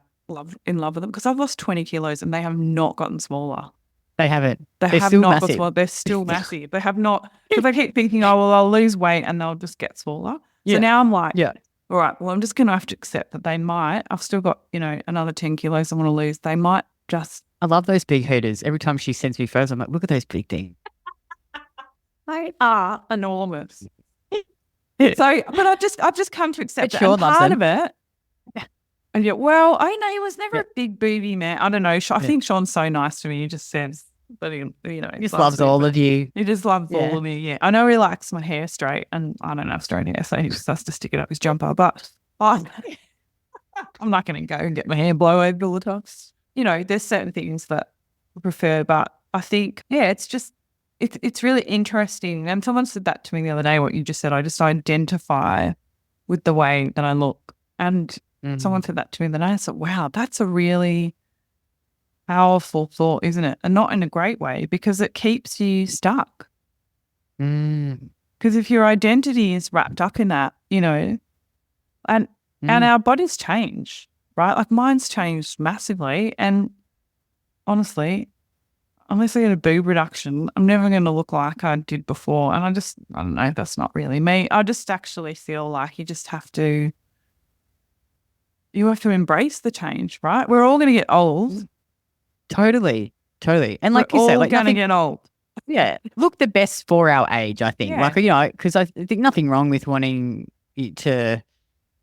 in love with them because I've lost 20 kilos and they have not gotten smaller. They haven't. They're have still not got smaller. They're still massive. They have not, because I keep thinking, oh, well, I'll lose weight and they'll just get smaller. So now I'm like, all right, well, I'm just going to have to accept that they might. I've still got, another 10 kilos I want to lose. They might just. I love those big hooters. Every time she sends me photos, I'm like, look at those big things. They are enormous. So, but I've just come to accept it. And part of it. And well, I know he was never a big booby man. I don't know. I think Sean's so nice to me. He just says, but he just loves all of you. He just loves all of me. Yeah, I know he likes my hair straight, and I don't have straight hair, so he just has to stick it up his jumper. But I'm not going to go and get my hair blow over all the time. There's certain things that I prefer, but I think it's just it's really interesting. And someone said that to me the other day. What you just said, I just identify with the way that I look, and someone said that to me the other day. I said, wow, that's a really powerful thought, isn't it? And not in a great way, because it keeps you stuck. Because if your identity is wrapped up in that, and our bodies change, right? Like mine's changed massively, and honestly, unless I get a boob reduction, I'm never going to look like I did before. And I don't know, that's not really me. I just actually feel like you have to embrace the change, right? We're all going to get old. Totally. And like we're you say, all like going to get old. Yeah. Look the best for our age, I think. Yeah. Like, because I think nothing wrong with wanting to,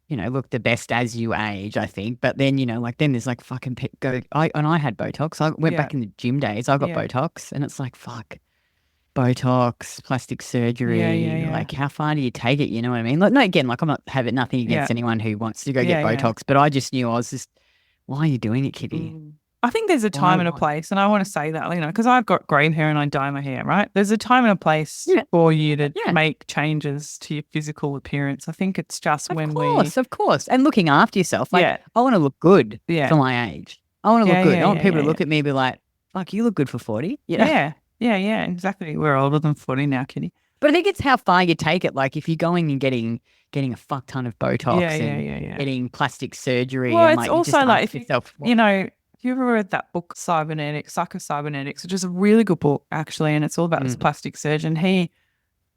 look the best as you age, I think. But then, like then there's like fucking I had Botox. I went back in the gym days. I got Botox, and it's like, fuck, Botox, plastic surgery. Yeah. Like, how far do you take it? You know what I mean? Like, no, again, like I'm not having nothing against anyone who wants to go get Botox, but I just knew why are you doing it, Kitty? I think there's a time and a place, and I want to say that, because I've got grey hair and I dye my hair, right? There's a time and a place for you to make changes to your physical appearance. I think it's just of course. And looking after yourself. Like, I want to look good for my age. I want to look good. I want people to look at me and be like, fuck, you look good for 40. Yeah, exactly. We're older than 40 now, Kitty. But I think it's how far you take it. Like if you're going and getting a fuck ton of Botox and getting plastic surgery. Well, and it's also like, if yourself, you ever read that book, Psycho-Cybernetics, which is a really good book, actually, and it's all about this plastic surgeon.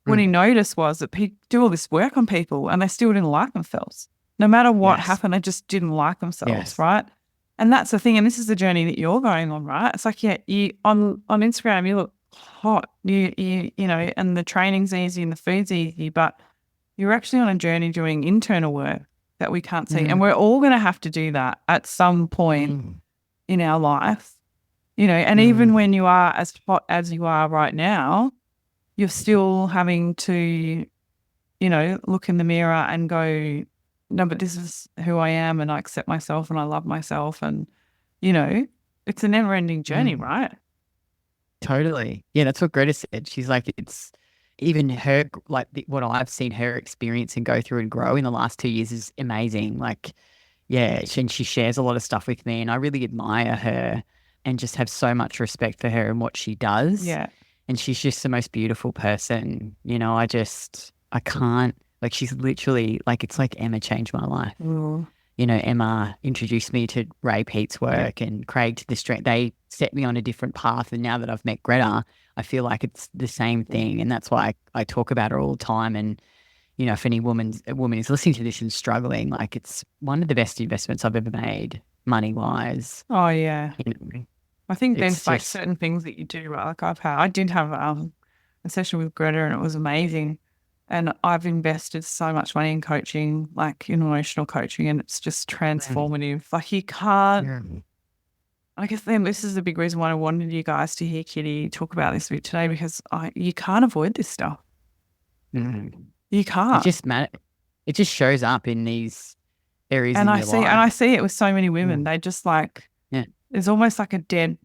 What he noticed was that he do all this work on people and they still didn't like themselves. No matter what happened, they just didn't like themselves, right? And that's the thing, and this is the journey that you're going on, right? It's like, you on Instagram, you look hot, you and the training's easy and the food's easy, but You're actually on a journey doing internal work that we can't see. And we're all going to have to do that at some point in our life, and even when you are as hot as you are right now, you're still having to, look in the mirror and go, no, but this is who I am and I accept myself and I love myself. And, it's a never ending journey, right? Totally. Yeah, that's what Greta said. She's like, it's even her, like what I've seen her experience and go through and grow in the last 2 years is amazing. Like, yeah, and she shares a lot of stuff with me and I really admire her and just have so much respect for her and what she does. Yeah. And she's just the most beautiful person. I can't, like, she's literally, like, it's like Emma changed my life. Emma introduced me to Ray Pete's work and Craig to the strength. They set me on a different path. And now that I've met Greta, I feel like it's the same thing. And that's why I talk about her all the time. And, if any woman is listening to this and struggling, like, it's one of the best investments I've ever made, money-wise. Oh, yeah. I think there's like just certain things that you do, right? Like I did have a session with Greta and it was amazing. And I've invested so much money in coaching, like in emotional coaching, and it's just transformative. Like you can't, I guess then this is the big reason why I wanted you guys to hear Kitty talk about this bit today, because you can't avoid this stuff. You can't. It just shows up in these areas and in I your see, life. And I see it with so many women. They just like, there's almost like a dead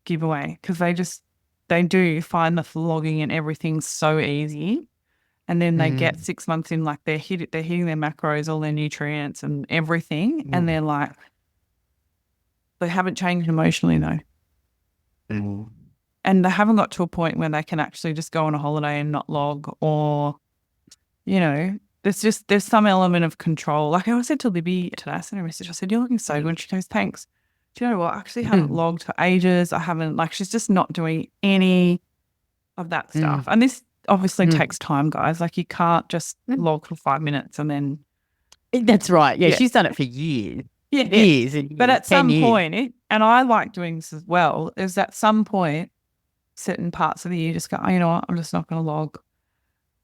giveaway because they do find the vlogging and everything so easy. And then they get 6 months in, like they're hitting their macros, all their nutrients and everything. And they're like, they haven't changed emotionally though. And they haven't got to a point where they can actually just go on a holiday and not log, or, there's some element of control. Like I said to Libby today, I sent her a message. I said, "You're looking so good." She goes, "Thanks." Do you know what? I actually haven't logged for ages. I haven't, like, she's just not doing any of that stuff. And this obviously takes time, guys. Like you can't just log for 5 minutes and then. That's right. Yeah, she's done it for years. Yeah. Years and years. But at some years. point, and I like doing this as well, is at some point, certain parts of the year just go, you know what, I'm just not going to log.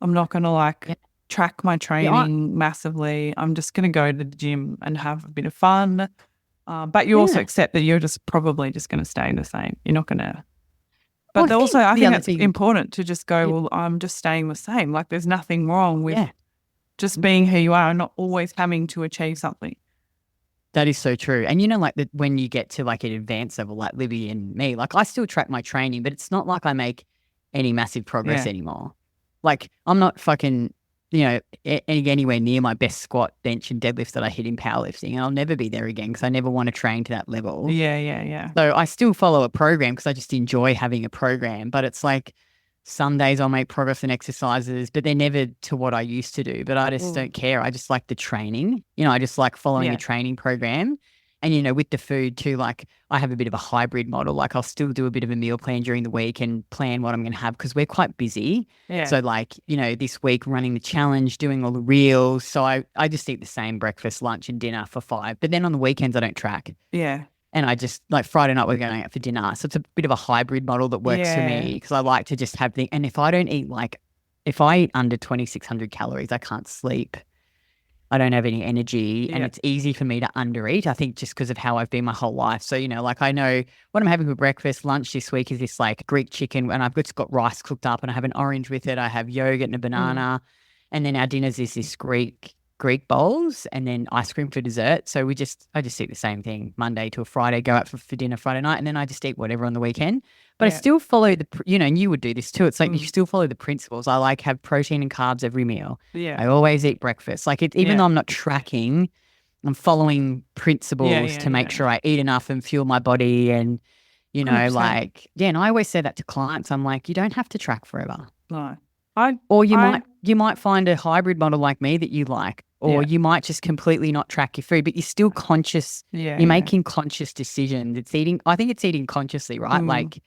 I'm not going to track my training massively. I'm just going to go to the gym and have a bit of fun. But you also accept that you're just probably just going to stay the same. You're not going to. But I think it's important to just go, well, I'm just staying the same. Like there's nothing wrong with just being who you are and not always having to achieve something. That is so true. And when you get to like an advanced level, like Libby and me, like I still track my training, but it's not like I make any massive progress anymore. Like I'm not fucking, anywhere near my best squat, bench and deadlifts that I hit in powerlifting. And I'll never be there again because I never want to train to that level. Yeah. So I still follow a program because I just enjoy having a program. But it's like some days I'll make progress in exercises, but they're never to what I used to do. But I just don't care. I just like the training. I just like following a training program. And, with the food too, like I have a bit of a hybrid model. Like I'll still do a bit of a meal plan during the week and plan what I'm going to have because we're quite busy. Yeah. So like, this week running the challenge, doing all the reels. So I just eat the same breakfast, lunch and dinner for 5. But then on the weekends I don't track. Yeah. And I just like Friday night we're going out for dinner. So it's a bit of a hybrid model that works for me because I like to just have and if I don't eat if I eat under 2,600 calories, I can't sleep. I don't have any energy and it's easy for me to undereat. I think just because of how I've been my whole life. So, like I know what I'm having for breakfast. Lunch this week is this like Greek chicken and I've just got rice cooked up and I have an orange with it. I have yogurt and a banana. And then our dinners is this Greek bowls and then ice cream for dessert. So I just eat the same thing Monday to a Friday, go out for dinner Friday night and then I just eat whatever on the weekend. But I still follow and you would do this too. It's like you still follow the principles. I have protein and carbs every meal. Yeah. I always eat breakfast. Like even though I'm not tracking, I'm following principles to make sure I eat enough and fuel my body and, 100%. And I always say that to clients. I'm like, you don't have to track forever. No. You might find a hybrid model like me that you like, or you might just completely not track your food, but you're still conscious. Yeah. You're making conscious decisions. I think it's eating consciously, right?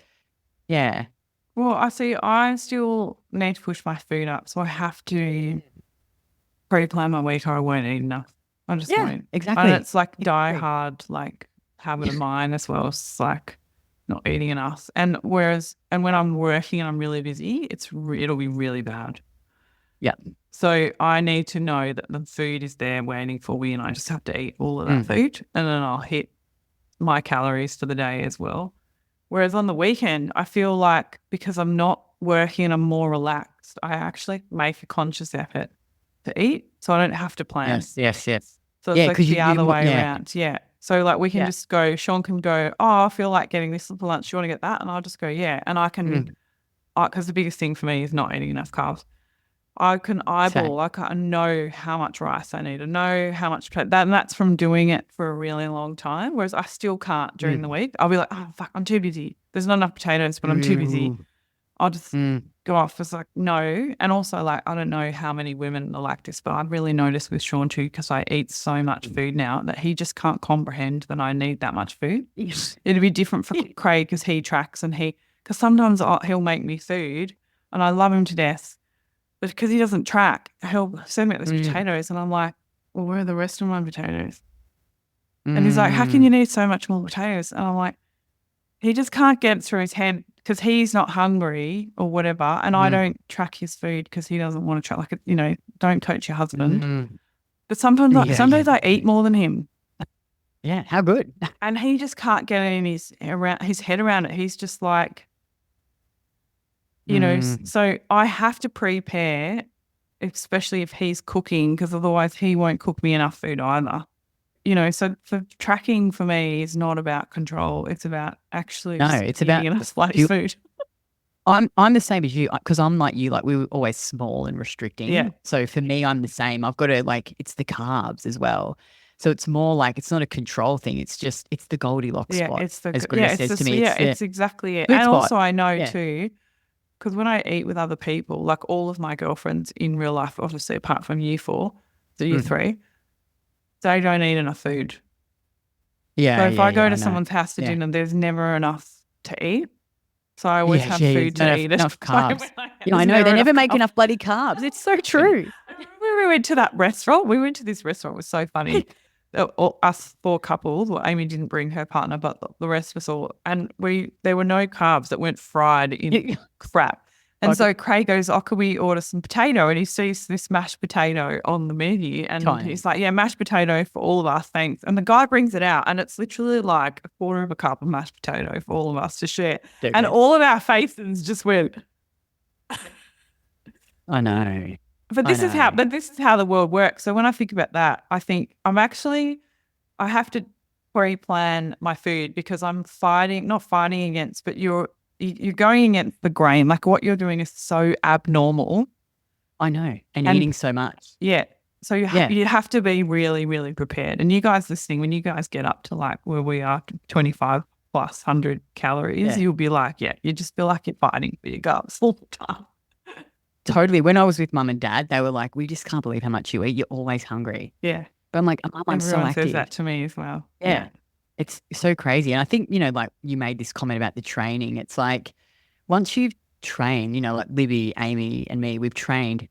Yeah. Well, I still need to push my food up, so I have to pre-plan my week or I won't eat enough. I just won't. Exactly. And it's like die hard, like habit of mine as well. It's like not eating enough. And when I'm working and I'm really busy, it'll be really bad. Yeah. So I need to know that the food is there waiting for me and I just have to eat all of that food and then I'll hit my calories for the day as well. Whereas on the weekend, I feel like because I'm not working and I'm more relaxed, I actually make a conscious effort to eat so I don't have to plan. Yes. So Yeah, it's like 'cause the other way yeah. around. Yeah. So like we can just go, Sean can go, oh, I feel like getting this for lunch. You want to get that? And I'll just go, yeah. And I can, because the biggest thing for me is not eating enough carbs. I can eyeball, I know how much rice I need. I know how much, and that's from doing it for a really long time. Whereas I still can't during the week. I'll be like, oh, fuck, I'm too busy. There's not enough potatoes, but I'm too busy. I'll just go off. It's like, no. And also, like, I don't know how many women are like this, but I've really noticed with Sean too, because I eat so much food now that he just can't comprehend that I need that much food. It'd be different for Craig because he tracks and because sometimes he'll make me food and I love him to death. But because he doesn't track, he'll send me these potatoes and I'm like, well, where are the rest of my potatoes? And he's like, how can you need so much more potatoes? And I'm like, he just can't get it through his head because he's not hungry or whatever. And I don't track his food because he doesn't want to track, like, you know, don't coach your husband. But sometimes I eat more than him. Yeah, how good. And he just can't get it in his head around it. He's just like, you know, so I have to prepare, especially if he's cooking, because otherwise he won't cook me enough food either. You know, so for tracking for me is not about control. It's about actually it's about enough bloody food. I'm the same as you because I'm like you. Like we were always small and restricting. Yeah. So for me, I'm the same. I've got to it's the carbs as well. So it's more like it's not a control thing. It's the Goldilocks spot. It's the as Greta says to me. It's exactly it. Good And spot. also I know too, because when I eat with other people, like all of my girlfriends in real life, obviously apart from year 4, so year 3, they don't eat enough food. Yeah. So if I go to someone's house to dinner, there's never enough to eat. So I always have food to eat. Enough carbs. I know. They never make enough bloody carbs. It's so true. When we went to that restaurant, this restaurant. It was so funny. Us 4 couples, well, Amy didn't bring her partner, but the rest of us all. And there were no carbs that weren't fried in crap. And so Craig goes, oh, could we order some potato? And he sees this mashed potato on the menu. And he's like, yeah, mashed potato for all of us, thanks. And the guy brings it out and it's literally like a quarter of a cup of mashed potato for all of us to share. And all of our faces just went. I know. But this is how the world works. So when I think about that, I think I have to pre-plan my food because I'm not fighting against, but you're going against the grain. Like what you're doing is so abnormal. I know. And eating so much. Yeah. So you have to be really, really prepared. And you guys listening, when you guys get up to like where we are, 25 plus 100 calories, you'll be like, you just feel like you're fighting for your guts all the time. Totally. When I was with mum and dad, they were like, we just can't believe how much you eat. You're always hungry. Yeah. But I'm like, I'm so active. Everyone says that to me as well. Yeah. It's so crazy. And I think, like you made this comment about the training. It's like once you've trained, like Libby, Amy and me, we've trained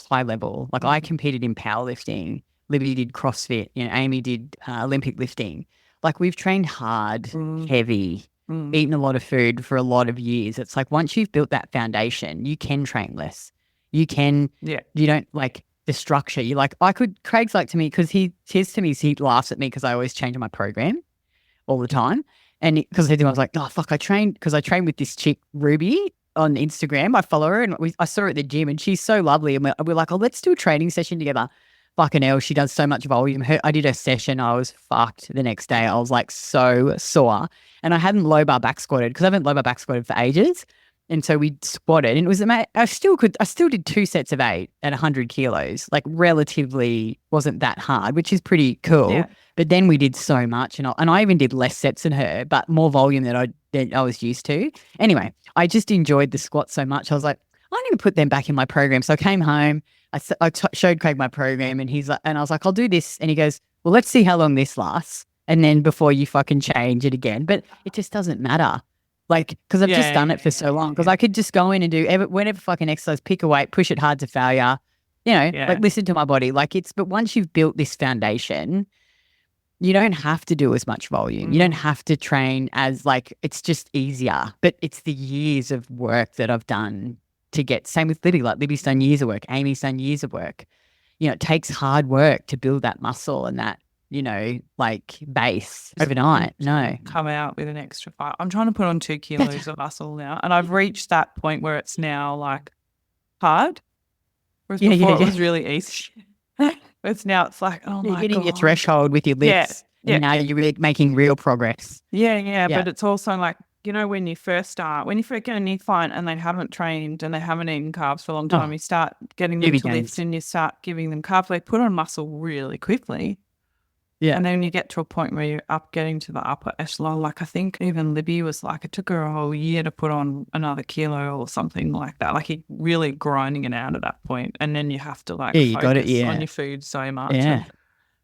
high level. Like I competed in powerlifting. Libby did CrossFit. Amy did Olympic lifting. Like we've trained hard, heavy, eaten a lot of food for a lot of years. It's like once you've built that foundation, you can train less. You can, you don't like the structure. You like, Craig's like to me because he laughs at me because I always change my program all the time. And because I was like, oh, fuck, I trained with this chick, Ruby, on Instagram. I follow her and I saw her at the gym and she's so lovely. And we're like, oh, let's do a training session together. Fucking hell, she does so much volume. I did a session. I was fucked the next day. I was like so sore. And I hadn't low bar back squatted because I haven't low bar back squatted for ages. And so we squatted and it was amazing. I still did 2 sets of 8 at 100 kilos, like relatively wasn't that hard, which is pretty cool. Yeah. But then we did so much and I even did less sets than her, but more volume than I was used to. Anyway, I just enjoyed the squats so much. I was like, I need to put them back in my program. So I came home, I showed Craig my program and and I was like, I'll do this. And he goes, well, let's see how long this lasts. And then before you fucking change it again, but it just doesn't matter. Like, because I've just done it for so long. Because I could just go in and do whenever fucking exercise, pick a weight, push it hard to failure, like listen to my body. Like but once you've built this foundation, you don't have to do as much volume. You don't have to train as it's just easier. But it's the years of work that I've done to get, same with Libby, like Libby's done years of work, Amy's done years of work. You know, it takes hard work to build that muscle and that, you know, like base overnight. No. Come out with an extra 5. I'm trying to put on 2 kilos of muscle now, and I've reached that point where it's now like hard. Whereas before it was really easy. It's like, oh my God. Hitting your threshold with your lifts. Yeah. And now you're really making real progress. Yeah. But it's also like, you know, when you first get a new client and they haven't trained and they haven't eaten carbs for a long time, you start getting them to lift and you start giving them carbs. They put on muscle really quickly. Yeah. And then you get to a point where you're getting to the upper echelon. Like I think even Libby was like, it took her a whole year to put on another kilo or something like that. Like you're really grinding it out at that point. And then you have to like focus on your food so much. Yeah.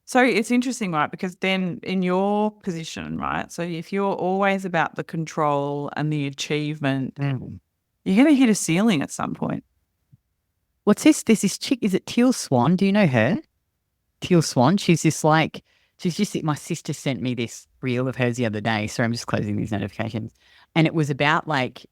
So it's interesting, right? Because then in your position, right? So if you're always about the control and the achievement, you're going to hit a ceiling at some point. What's this? There's this chick. Is it Teal Swan? Do you know her? Teal Swan. She's just, my sister sent me this reel of hers the other day. So I'm just closing these notifications. And it was about like,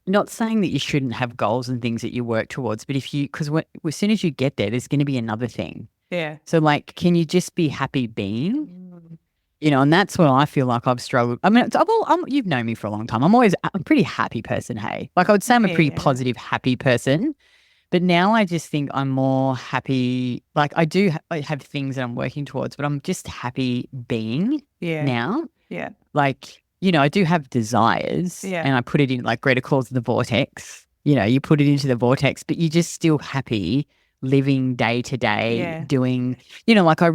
not saying that you shouldn't have goals and things that you work towards, but because as soon as you get there, there's going to be another thing. Yeah. So like, can you just be happy being? You know, and that's what I feel like I've struggled. I mean, you've known me for a long time. I'm a pretty happy person, hey? Like I would say I'm a pretty positive, happy person. But now I just think I'm more happy. Like I have things that I'm working towards, but I'm just happy being now. Yeah. Like, you know, I do have desires and I put it in, like Greta calls it the vortex. You know, you put it into the vortex, but you're just still happy living day to day, doing, you know, like I'm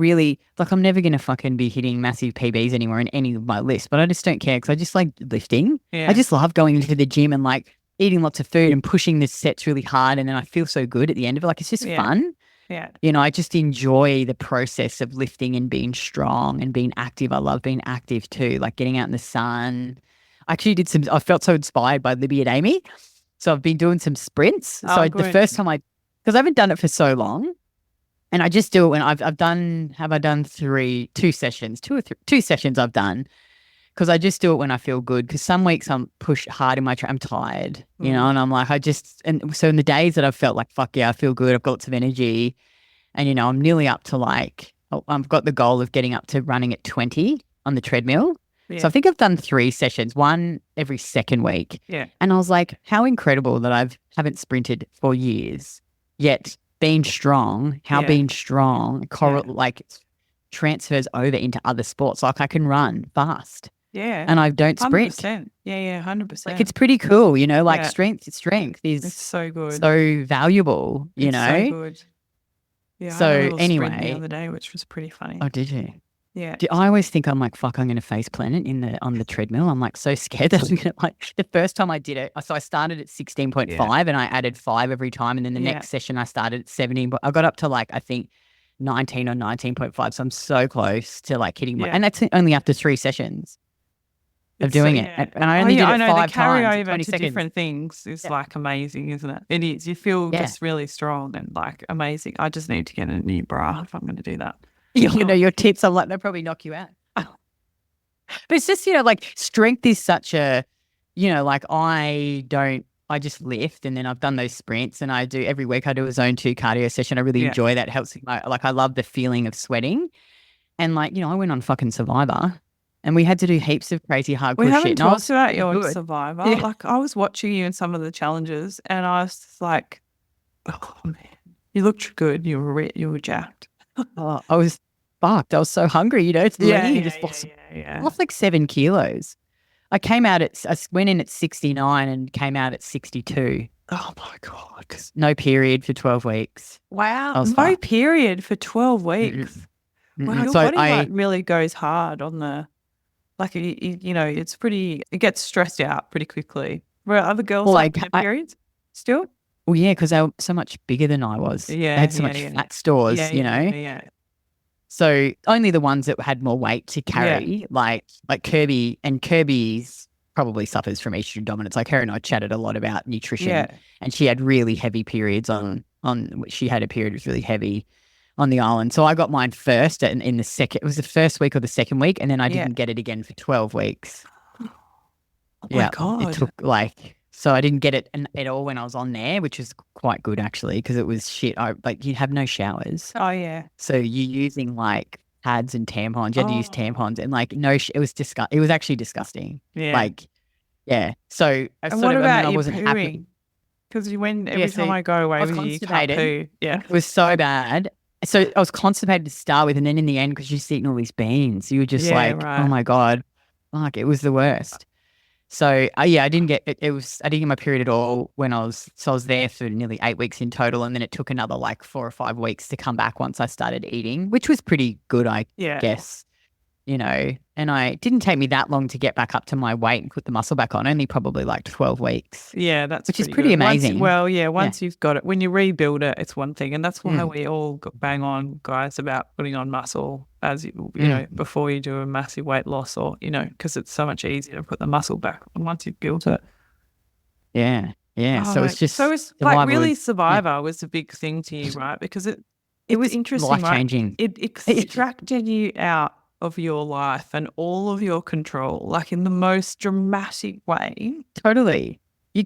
never going to fucking be hitting massive PBs anymore in any of my lists, but I just don't care because I just like lifting. Yeah. I just love going into the gym and like eating lots of food and pushing the sets really hard, and then I feel so good at the end of it. Like it's just fun. Yeah. You know, I just enjoy the process of lifting and being strong and being active. I love being active too, like getting out in the sun. I actually I felt so inspired by Libby and Amy. So I've been doing some sprints. The first time because I haven't done it for so long, and I just do it when I've done 2 sessions, 2 or 3, 2 sessions I've done. Because I just do it when I feel good. Because some weeks I'm pushed hard in I'm tired, you know, and I'm like, and so in the days that I've felt like, fuck yeah, I feel good, I've got lots of energy, and, you know, I'm nearly up to like, I've got the goal of getting up to running at 20 on the treadmill. Yeah. So I think I've done 3 sessions, 1 every second week. Yeah. And I was like, how incredible that I haven't sprinted for years, yet being strong, being strong, like transfers over into other sports. Like I can run fast. Yeah. And I don't sprint. 100%. Yeah, 100%. Like it's pretty cool, you know, like strength is it's so good. So valuable, you know. So good. Yeah. So I had a little anyway. sprint the other day, which was pretty funny. Oh, did you? Yeah. I always think I'm like, fuck, I'm going to face plant on the treadmill. I'm like so scared that I'm going to like, the first time I did it, so I started at 16.5 and I added 5 every time. And then the next session I started at 17, but I got up to like, I think 19 or 19.5. So I'm so close to like hitting and that's only after 3 sessions of doing it. And I only did it 5 carry times, over 20 to seconds. Different things is like amazing, isn't it? It is. You feel just really strong and like amazing. I just need to get a new bra if I'm going to do that. You know, your tits, I'm like, they'll probably knock you out. But it's just, you know, like strength is such a, you know, like I just lift, and then I've done those sprints, and every week I do a zone 2 cardio session. I really enjoy that. It helps me, like I love the feeling of sweating. And like, you know, I went on fucking Survivor and we had to do heaps of crazy hardcore shit. We haven't talked about your Survivor. Yeah. Like I was watching you in some of the challenges and I was just like, oh man, you looked good. You were jacked. Oh, I was fucked. I was so hungry, you know, to I lost like 7 kilos. I went in at 69 and came out at 62. Oh my God. No period for 12 weeks. Wow. No period for 12 weeks. Mm-hmm. Wow. Your body like really goes hard on the, like, you know, it gets stressed out pretty quickly. Were other girls like periods still? Well, yeah, because they were so much bigger than I was. Yeah. They had so much fat stores, you know. Yeah. So only the ones that had more weight to carry, like Kirby, and Kirby's probably suffers from estrogen dominance. Like her and I chatted a lot about nutrition, and she had really heavy periods she had a period that was really heavy on the island. So I got mine first in the second, it was the first week or the second week, and then I didn't get it again for 12 weeks. Oh my God. It took like So I didn't get it at all when I was on there, which is quite good actually, because it was shit. You have no showers. Oh, yeah. So you're using like pads and tampons. You had to use Oh. tampons and like no, it was it was actually disgusting. Yeah. Like, yeah. So and what and then about I your wasn't happy. pooing? Because every Yeah, time so I go away I was with you, you can't constipated. poo. Yeah. It was so bad. So I was constipated to start with, and then in the end, because you're just eating all these beans, you were just Yeah, like, right. oh my God, like it was the worst. So yeah, I didn't get it. I didn't get my period at all when I was there for nearly 8 weeks in total, and then it took another like 4 or 5 weeks to come back once I started eating, which was pretty good, I Yeah. guess. And it didn't take me that long to get back up to my weight and put the muscle back on. Only probably like 12 weeks. Yeah, that's which is pretty good. amazing. Once you've got it, when you rebuild it, it's one thing, and that's why we all bang on, guys, about putting on muscle as you know before you do a massive weight loss, or because it's so much easier to put the muscle back on once you've built it. Yeah, yeah. Oh, so it's just like really Survivor was a big thing to you, right? Because it was interesting, life-changing. Right? It extracted you out of your life and all of your control, like in the most dramatic way. Totally. You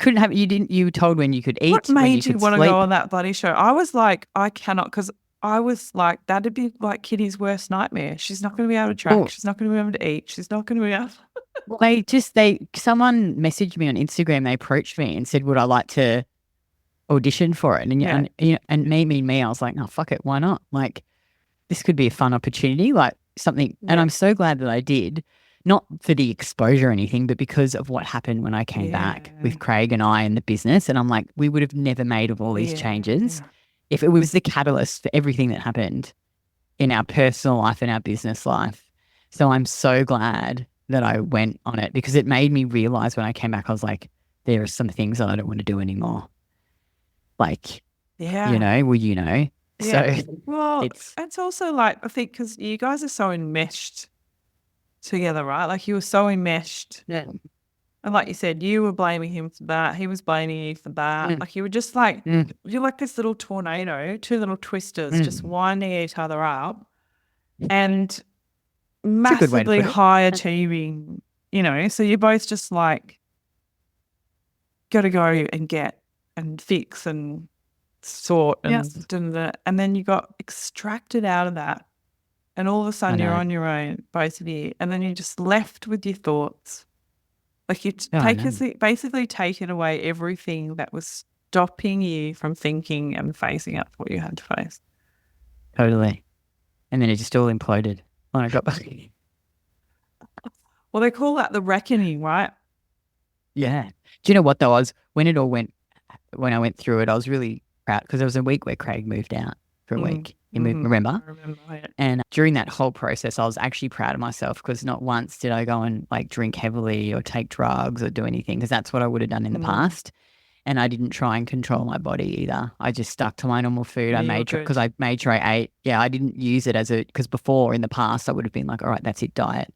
were told when you could eat. What made you want to sleep. go on that bloody show? I was like, I cannot, because I was like, that'd be like Kitty's worst nightmare. She's not going to be able to track. Oh. She's not going to be able to eat. She's not going to be able. Well, someone messaged me on Instagram. They approached me and said, would I like to audition for it? And me, I was like, no, fuck it. Why not? Like, this could be a fun opportunity. Like, something, and I'm so glad that I did, not for the exposure or anything, but because of what happened when I came back with Craig and I in the business. And I'm like, we would have never made all these changes if it was the catalyst for everything that happened in our personal life and our business life. So I'm so glad that I went on it, because it made me realize when I came back, I was like, there are some things that I don't want to do anymore. Like, Yeah. So well, it's also like, I think, because you guys are so enmeshed together, right? Like you were so enmeshed. Yeah. And like you said, you were blaming him for that. He was blaming you for that. Like you were just like, you're like this little tornado, two little twisters just winding each other up, and massively high achieving, so you're both just like, got to go and get and fix and sort and then you got extracted out of that, and all of a sudden you're on your own, both of you, and then you're just left with your thoughts. Like you basically taken away everything that was stopping you from thinking and facing up what you had to face. Totally. And then it just all imploded when I got back. Well, they call that the reckoning, right? Yeah. Do you know what though? When I went through it, I was really proud, because there was a week where Craig moved out for a week. He moved, remember? I remember, yeah. And during that whole process, I was actually proud of myself, because not once did I go and like drink heavily or take drugs or do anything, because that's what I would have done in the past. And I didn't try and control my body either. I just stuck to my normal food. Yeah, I made sure I ate. Yeah, I didn't use it because before in the past I would have been like, all right, that's it, diet.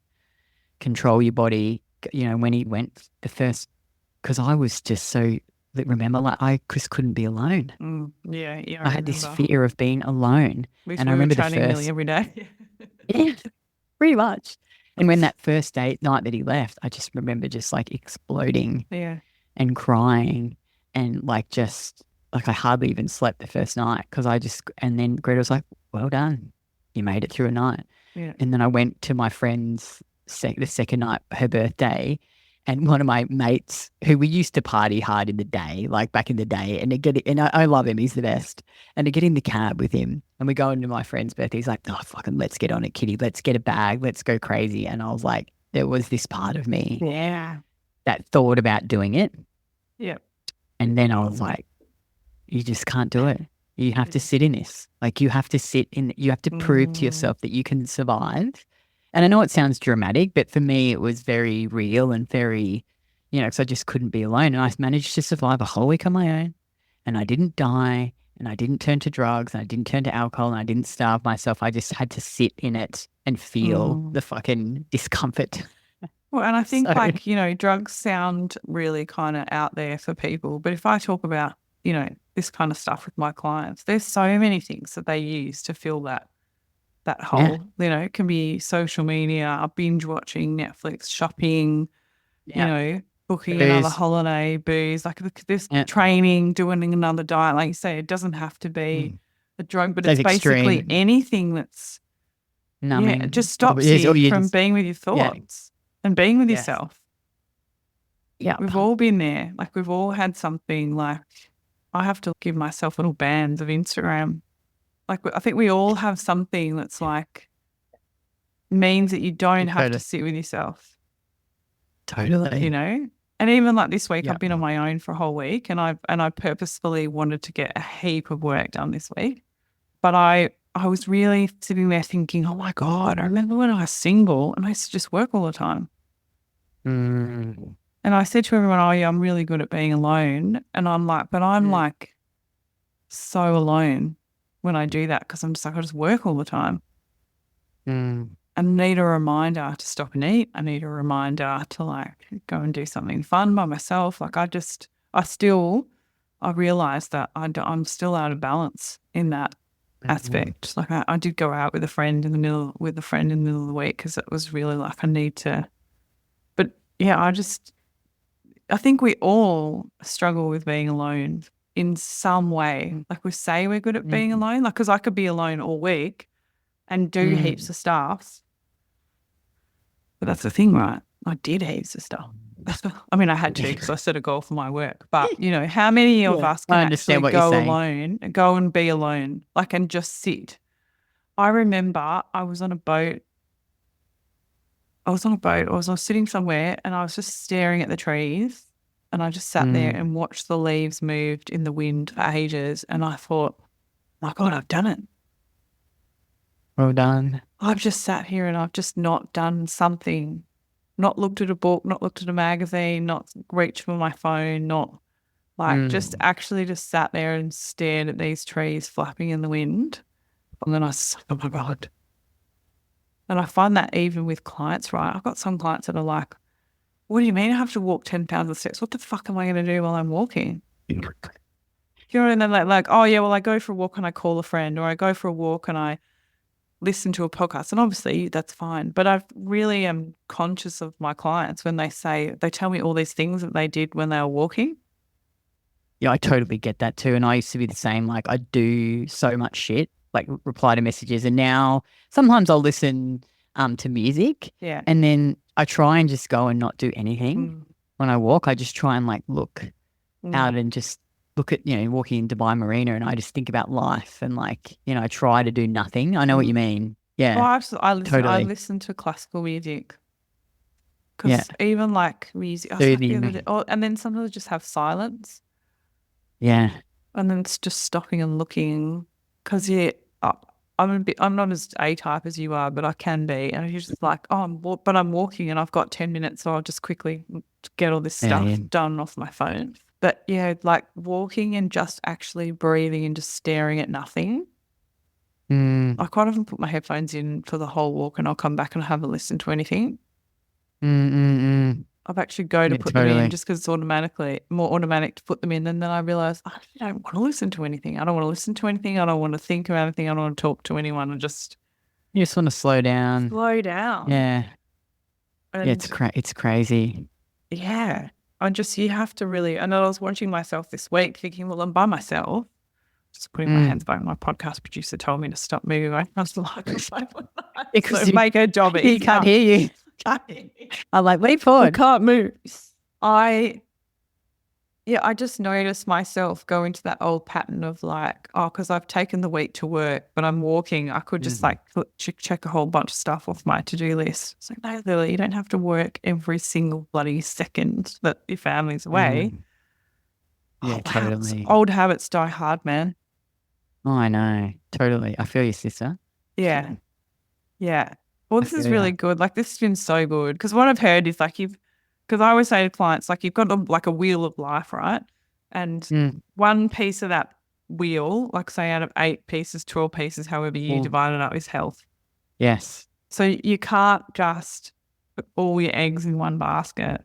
Control your body. When he went the first, because I was just so, remember, like I just couldn't be alone. Yeah. I had this fear of being alone. And I remember training nearly every day. Yeah, pretty much. And when that first night that he left, I just remember just like exploding and crying, and like just like I hardly even slept the first night, because and then Greta was like, well done, you made it through a night. Yeah. And then I went to my friend's the second night, her birthday, and one of my mates who we used to party hard in the day, like back in the day, and I love him, he's the best. And to get in the cab with him and we go into my friend's birthday, he's like, oh, fucking let's get on it, Kitty. Let's get a bag. Let's go crazy. And I was like, there was this part of me that thought about doing it. Yeah. And then I was like, you just can't do it. You have to sit in this. Like you have to prove to yourself that you can survive. And I know it sounds dramatic, but for me, it was very real and very, because I just couldn't be alone. And I managed to survive a whole week on my own, and I didn't die, and I didn't turn to drugs, and I didn't turn to alcohol, and I didn't starve myself. I just had to sit in it and feel the fucking discomfort. Well, and I think drugs sound really kind of out there for people. But if I talk about, this kind of stuff with my clients, there's so many things that they use to fill that hole. It can be social media, binge watching, Netflix, shopping, booking another Booze. holiday, booze, like this Yeah. training, doing another diet. Like you say, it doesn't have to be a drug, but So it's basically extreme. anything that's, Numbing. it just stops Or you you from just, being with your thoughts and being with Yes. yourself. yeah. We've all been there. Like we've all had something like, I have to give myself little bands of Instagram. Like I think we all have something that's like, means that you don't have to sit with yourself. Totally. You know? And even like this week, Yeah. I've been on my own for a whole week, and I purposefully wanted to get a heap of work done this week. But I was really sitting there thinking, oh my God, I remember when I was single and I used to just work all the time. Mm. And I said to everyone, oh yeah, I'm really good at being alone. And I'm like, but I'm like so alone when I do that because I'm just like, I just work all the time. Mm. I need a reminder to stop and eat. I need a reminder to like go and do something fun by myself. Like I realized that I'm still out of balance in that aspect. Like I did go out with a friend in the middle of the week because it was really like I need to. But yeah, I think we all struggle with being alone in some way. Like we say we're good at being alone, like because I could be alone all week and do heaps of stuff. But that's the thing, right? I did heaps of stuff. I mean, I had to because I set a goal for my work. But, you know, how many of us can actually go alone, go and be alone, like and just sit? I remember I was on a boat. I was sitting somewhere and I was just staring at the trees and I just sat there and watched the leaves moved in the wind for ages. And I thought, my God, I've done it. Well done. I've just sat here and I've just not done something, not looked at a book, not looked at a magazine, not reached for my phone, not like just actually just sat there and stared at these trees flapping in the wind. And then I was like, oh my God. And I find that even with clients, right? I've got some clients that are like, what do you mean I have to walk 10,000 steps? What the fuck am I going to do while I'm walking? You know, and then like, oh yeah, well I go for a walk and I call a friend, or I go for a walk and I listen to a podcast, and obviously that's fine. But I really am conscious of my clients when they tell me all these things that they did when they were walking. Yeah, I totally get that too. And I used to be the same. Like I do so much shit, like reply to messages. And now sometimes I'll listen to music. Yeah. And then I try and just go and not do anything. When I walk, I just try and like look out and just look at, walking in Dubai Marina, and I just think about life and like, I try to do nothing. I know what you mean. Yeah. Oh, absolutely. Totally. I listen to classical music. Because even like music, and then sometimes I just have silence. Yeah. And then it's just stopping and looking. Because I'm not as A-type as you are, but I can be. And you're just like, I'm walking and I've got 10 minutes, so I'll just quickly get all this stuff done off my phone. But yeah, like walking and just actually breathing and just staring at nothing. I quite often put my headphones in for the whole walk and I'll come back and I haven't listened to anything. I've actually to put them in just because it's more automatic to put them in. And then I realise I actually don't want to listen to anything. I don't want to listen to anything. I don't want to think about anything. I don't want to talk to anyone. You just want to slow down. Yeah. And it's crazy. Yeah. You have to really, and I was watching myself this week thinking, well, I'm by myself, just putting my hands back. My podcast producer told me to stop moving my microphone. Because so make her job easier. He can't hear you. I'm like, lean forward. I can't move. I just noticed myself go into that old pattern of like, because I've taken the week to work, but I'm walking. I could just like check a whole bunch of stuff off my to-do list. It's like, no, Lily, you don't have to work every single bloody second that your family's away. Yeah, totally. Old habits die hard, man. Oh, I know. Totally. I feel you, sister. Yeah. Yeah. Well, this is really good. Like, this has been so good. Because what I've heard is like because I always say to clients, like you've got like a wheel of life, right? And one piece of that wheel, like say out of 8 pieces, 12 pieces, however you divide it up, is health. Yes. So you can't just put all your eggs in one basket.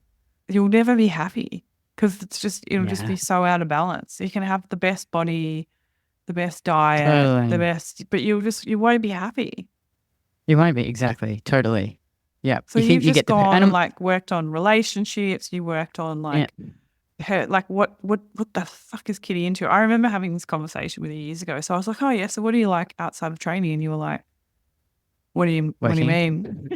You'll never be happy because it'll just be so out of balance. You can have the best body, the best diet, the best, but you won't be happy. You won't be, exactly. Totally. Yeah. So you think you've you just get gone and and like worked on relationships. You worked on like her, like what the fuck is Kitty into? I remember having this conversation with you years ago. So I was like, oh yeah, so what do you like outside of training? And you were like, what do you mean?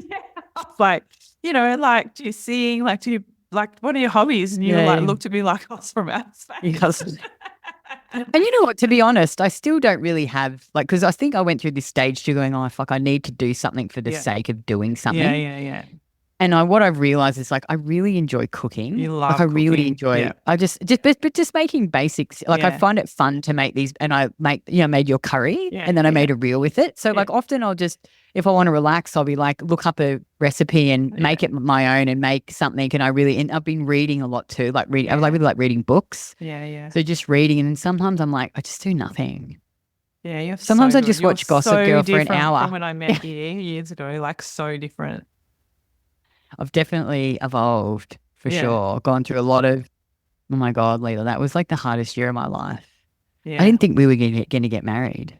I was like, like, do you sing? Like, do you like, what are your hobbies? And you were like, looked at me like I was from outer space. And you know what, to be honest, I still don't really have like, because I think I went through this stage too going, oh, fuck, I need to do something for the sake of doing something. Yeah. And what I've realized is like, I really enjoy cooking. You love like, I really cooking. enjoy, I just making basics. Like I find it fun to make these, and I made your curry and then I made a reel with it. So like often I'll just, if I want to relax, I'll be like, look up a recipe and make it my own and make something. And I've been reading a lot too, like I really like reading books. Yeah. So just reading, and sometimes I'm like, I just do nothing. Yeah, sometimes I just watch Gossip Girl for an hour. From when I met you years ago, like so different. I've definitely evolved for sure. Gone through a lot of, oh my God, Leila, that was like the hardest year of my life. Yeah. I didn't think we were going to get married,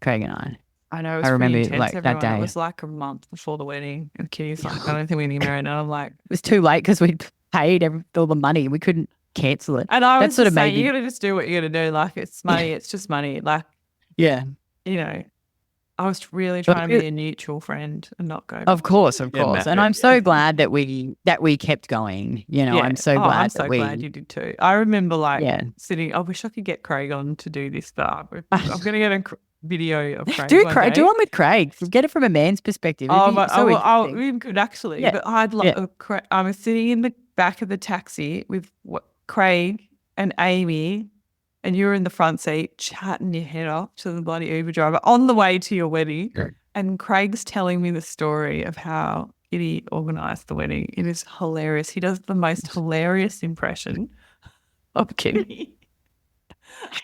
Craig and I. I know. It was remember intense, like that day. It was like a month before the wedding. And Kitty's like, I don't think we're getting married. And I'm like, it was too late because we'd paid all the money. We couldn't cancel it. And I was sort of saying, you got to just do what you got to do. Like it's money. It's just money. Like, I was really trying to be a neutral friend and not go. Of course. And I'm so glad that we kept going. I'm so glad. I'm so glad you did too. I remember sitting. I wish I could get Craig on to do this, but I'm going to get a video of Craig. Do one with Craig. Get it from a man's perspective. We could actually. Yeah. But I was sitting in the back of the taxi with Craig and Amy. And you were in the front seat chatting your head off to the bloody Uber driver on the way to your wedding. Yeah. And Craig's telling me the story of how Kitty organised the wedding. It is hilarious. He does the most hilarious impression of Kitty.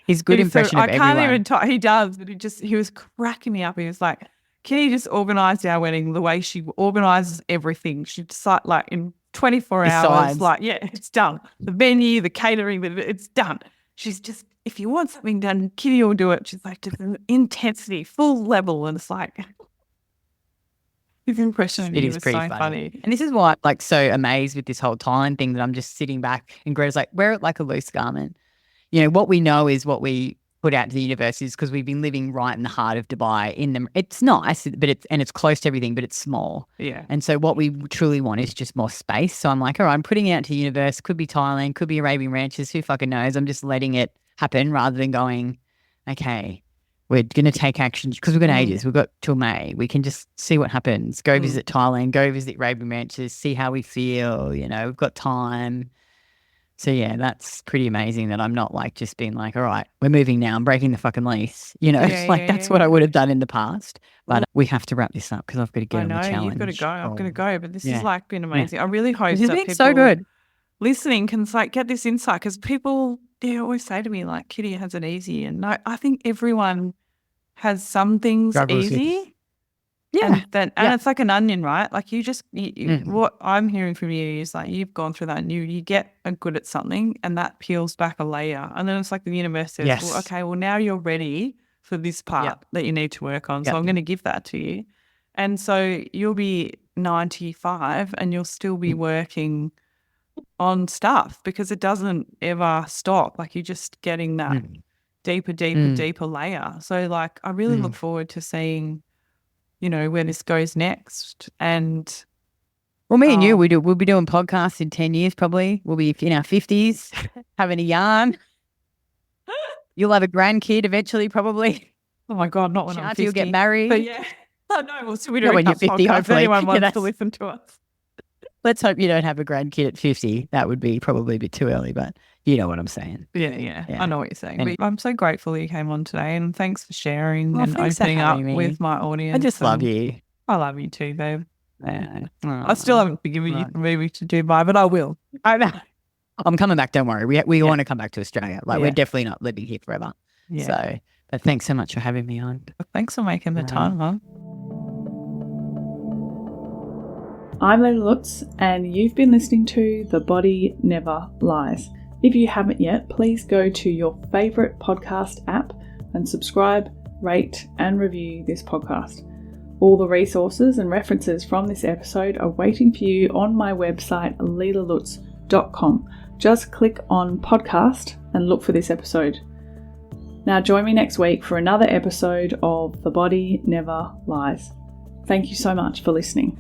His good impression of everyone. I can't even talk. He does, but he was cracking me up. He was like, Kitty just organised our wedding the way she organises everything. She decided like in 24 hours, it's done. The venue, the catering, it's done. She's just, if you want something done, Kitty will do it. She's like, just intensity, full level. And it's like, his impression of you was pretty so funny. And this is why I'm like so amazed with this whole Thailand thing that I'm just sitting back and Greta's like, wear it like a loose garment. What we know is what we put out to the universe is because we've been living right in the heart of Dubai. It's nice, but it's close to everything, but it's small. Yeah. And so what we truly want is just more space. So I'm like, all right, I'm putting it out to the universe. Could be Thailand, could be Arabian Ranches. Who fucking knows? I'm just letting it happen rather than going, okay, we're going to take action because we've got ages. We've got till May. We can just see what happens. Go visit Thailand, go visit Arabian Ranches, see how we feel. We've got time. So, yeah, that's pretty amazing that I'm not like just being like, all right, we're moving now. I'm breaking the fucking lease. That's what I would have done in the past. But we have to wrap this up because I've got to get on the challenge. You've got to go. I've got to go. But this has like been amazing. I really hope that people so good. Listening can like get this insight because people always say to me like, Kitty has it easy. And no, I think everyone has some things easy. Yeah. And it's like an onion, right? Like you just, what I'm hearing from you is like you've gone through that and you get good at something and that peels back a layer. And then it's like the universe says, well, okay, well now you're ready for this part that you need to work on. So I'm going to give that to you. And so you'll be 95 and you'll still be working on stuff because it doesn't ever stop. Like you're just getting that deeper layer. So like I really look forward to seeing where this goes next. And me and you, we'll be doing podcasts in 10 years probably. We'll be in our 50s having a yarn. You'll have a grandkid eventually probably. Oh my God, not when I'm 50. You'll get married. But yeah. Oh no, we'll still be doing when you're 50, if anyone wants to listen to us. Let's hope you don't have a grandkid at 50. That would be probably a bit too early, but you know what I'm saying. Yeah. I know what you're saying. But I'm so grateful you came on today and thanks for sharing and opening up with my audience. I just love you. I love you too, babe. I still haven't forgiven you for moving to Dubai, but I will. I know. I'm coming back, don't worry. We want to come back to Australia. Like we're definitely not living here forever. Yeah. So, but thanks so much for having me on. Thanks for making the time, huh? I'm Leila Lutz and you've been listening to The Body Never Lies. If you haven't yet, please go to your favourite podcast app and subscribe, rate and review this podcast. All the resources and references from this episode are waiting for you on my website, leilalutz.com. Just click on podcast and look for this episode. Now join me next week for another episode of The Body Never Lies. Thank you so much for listening.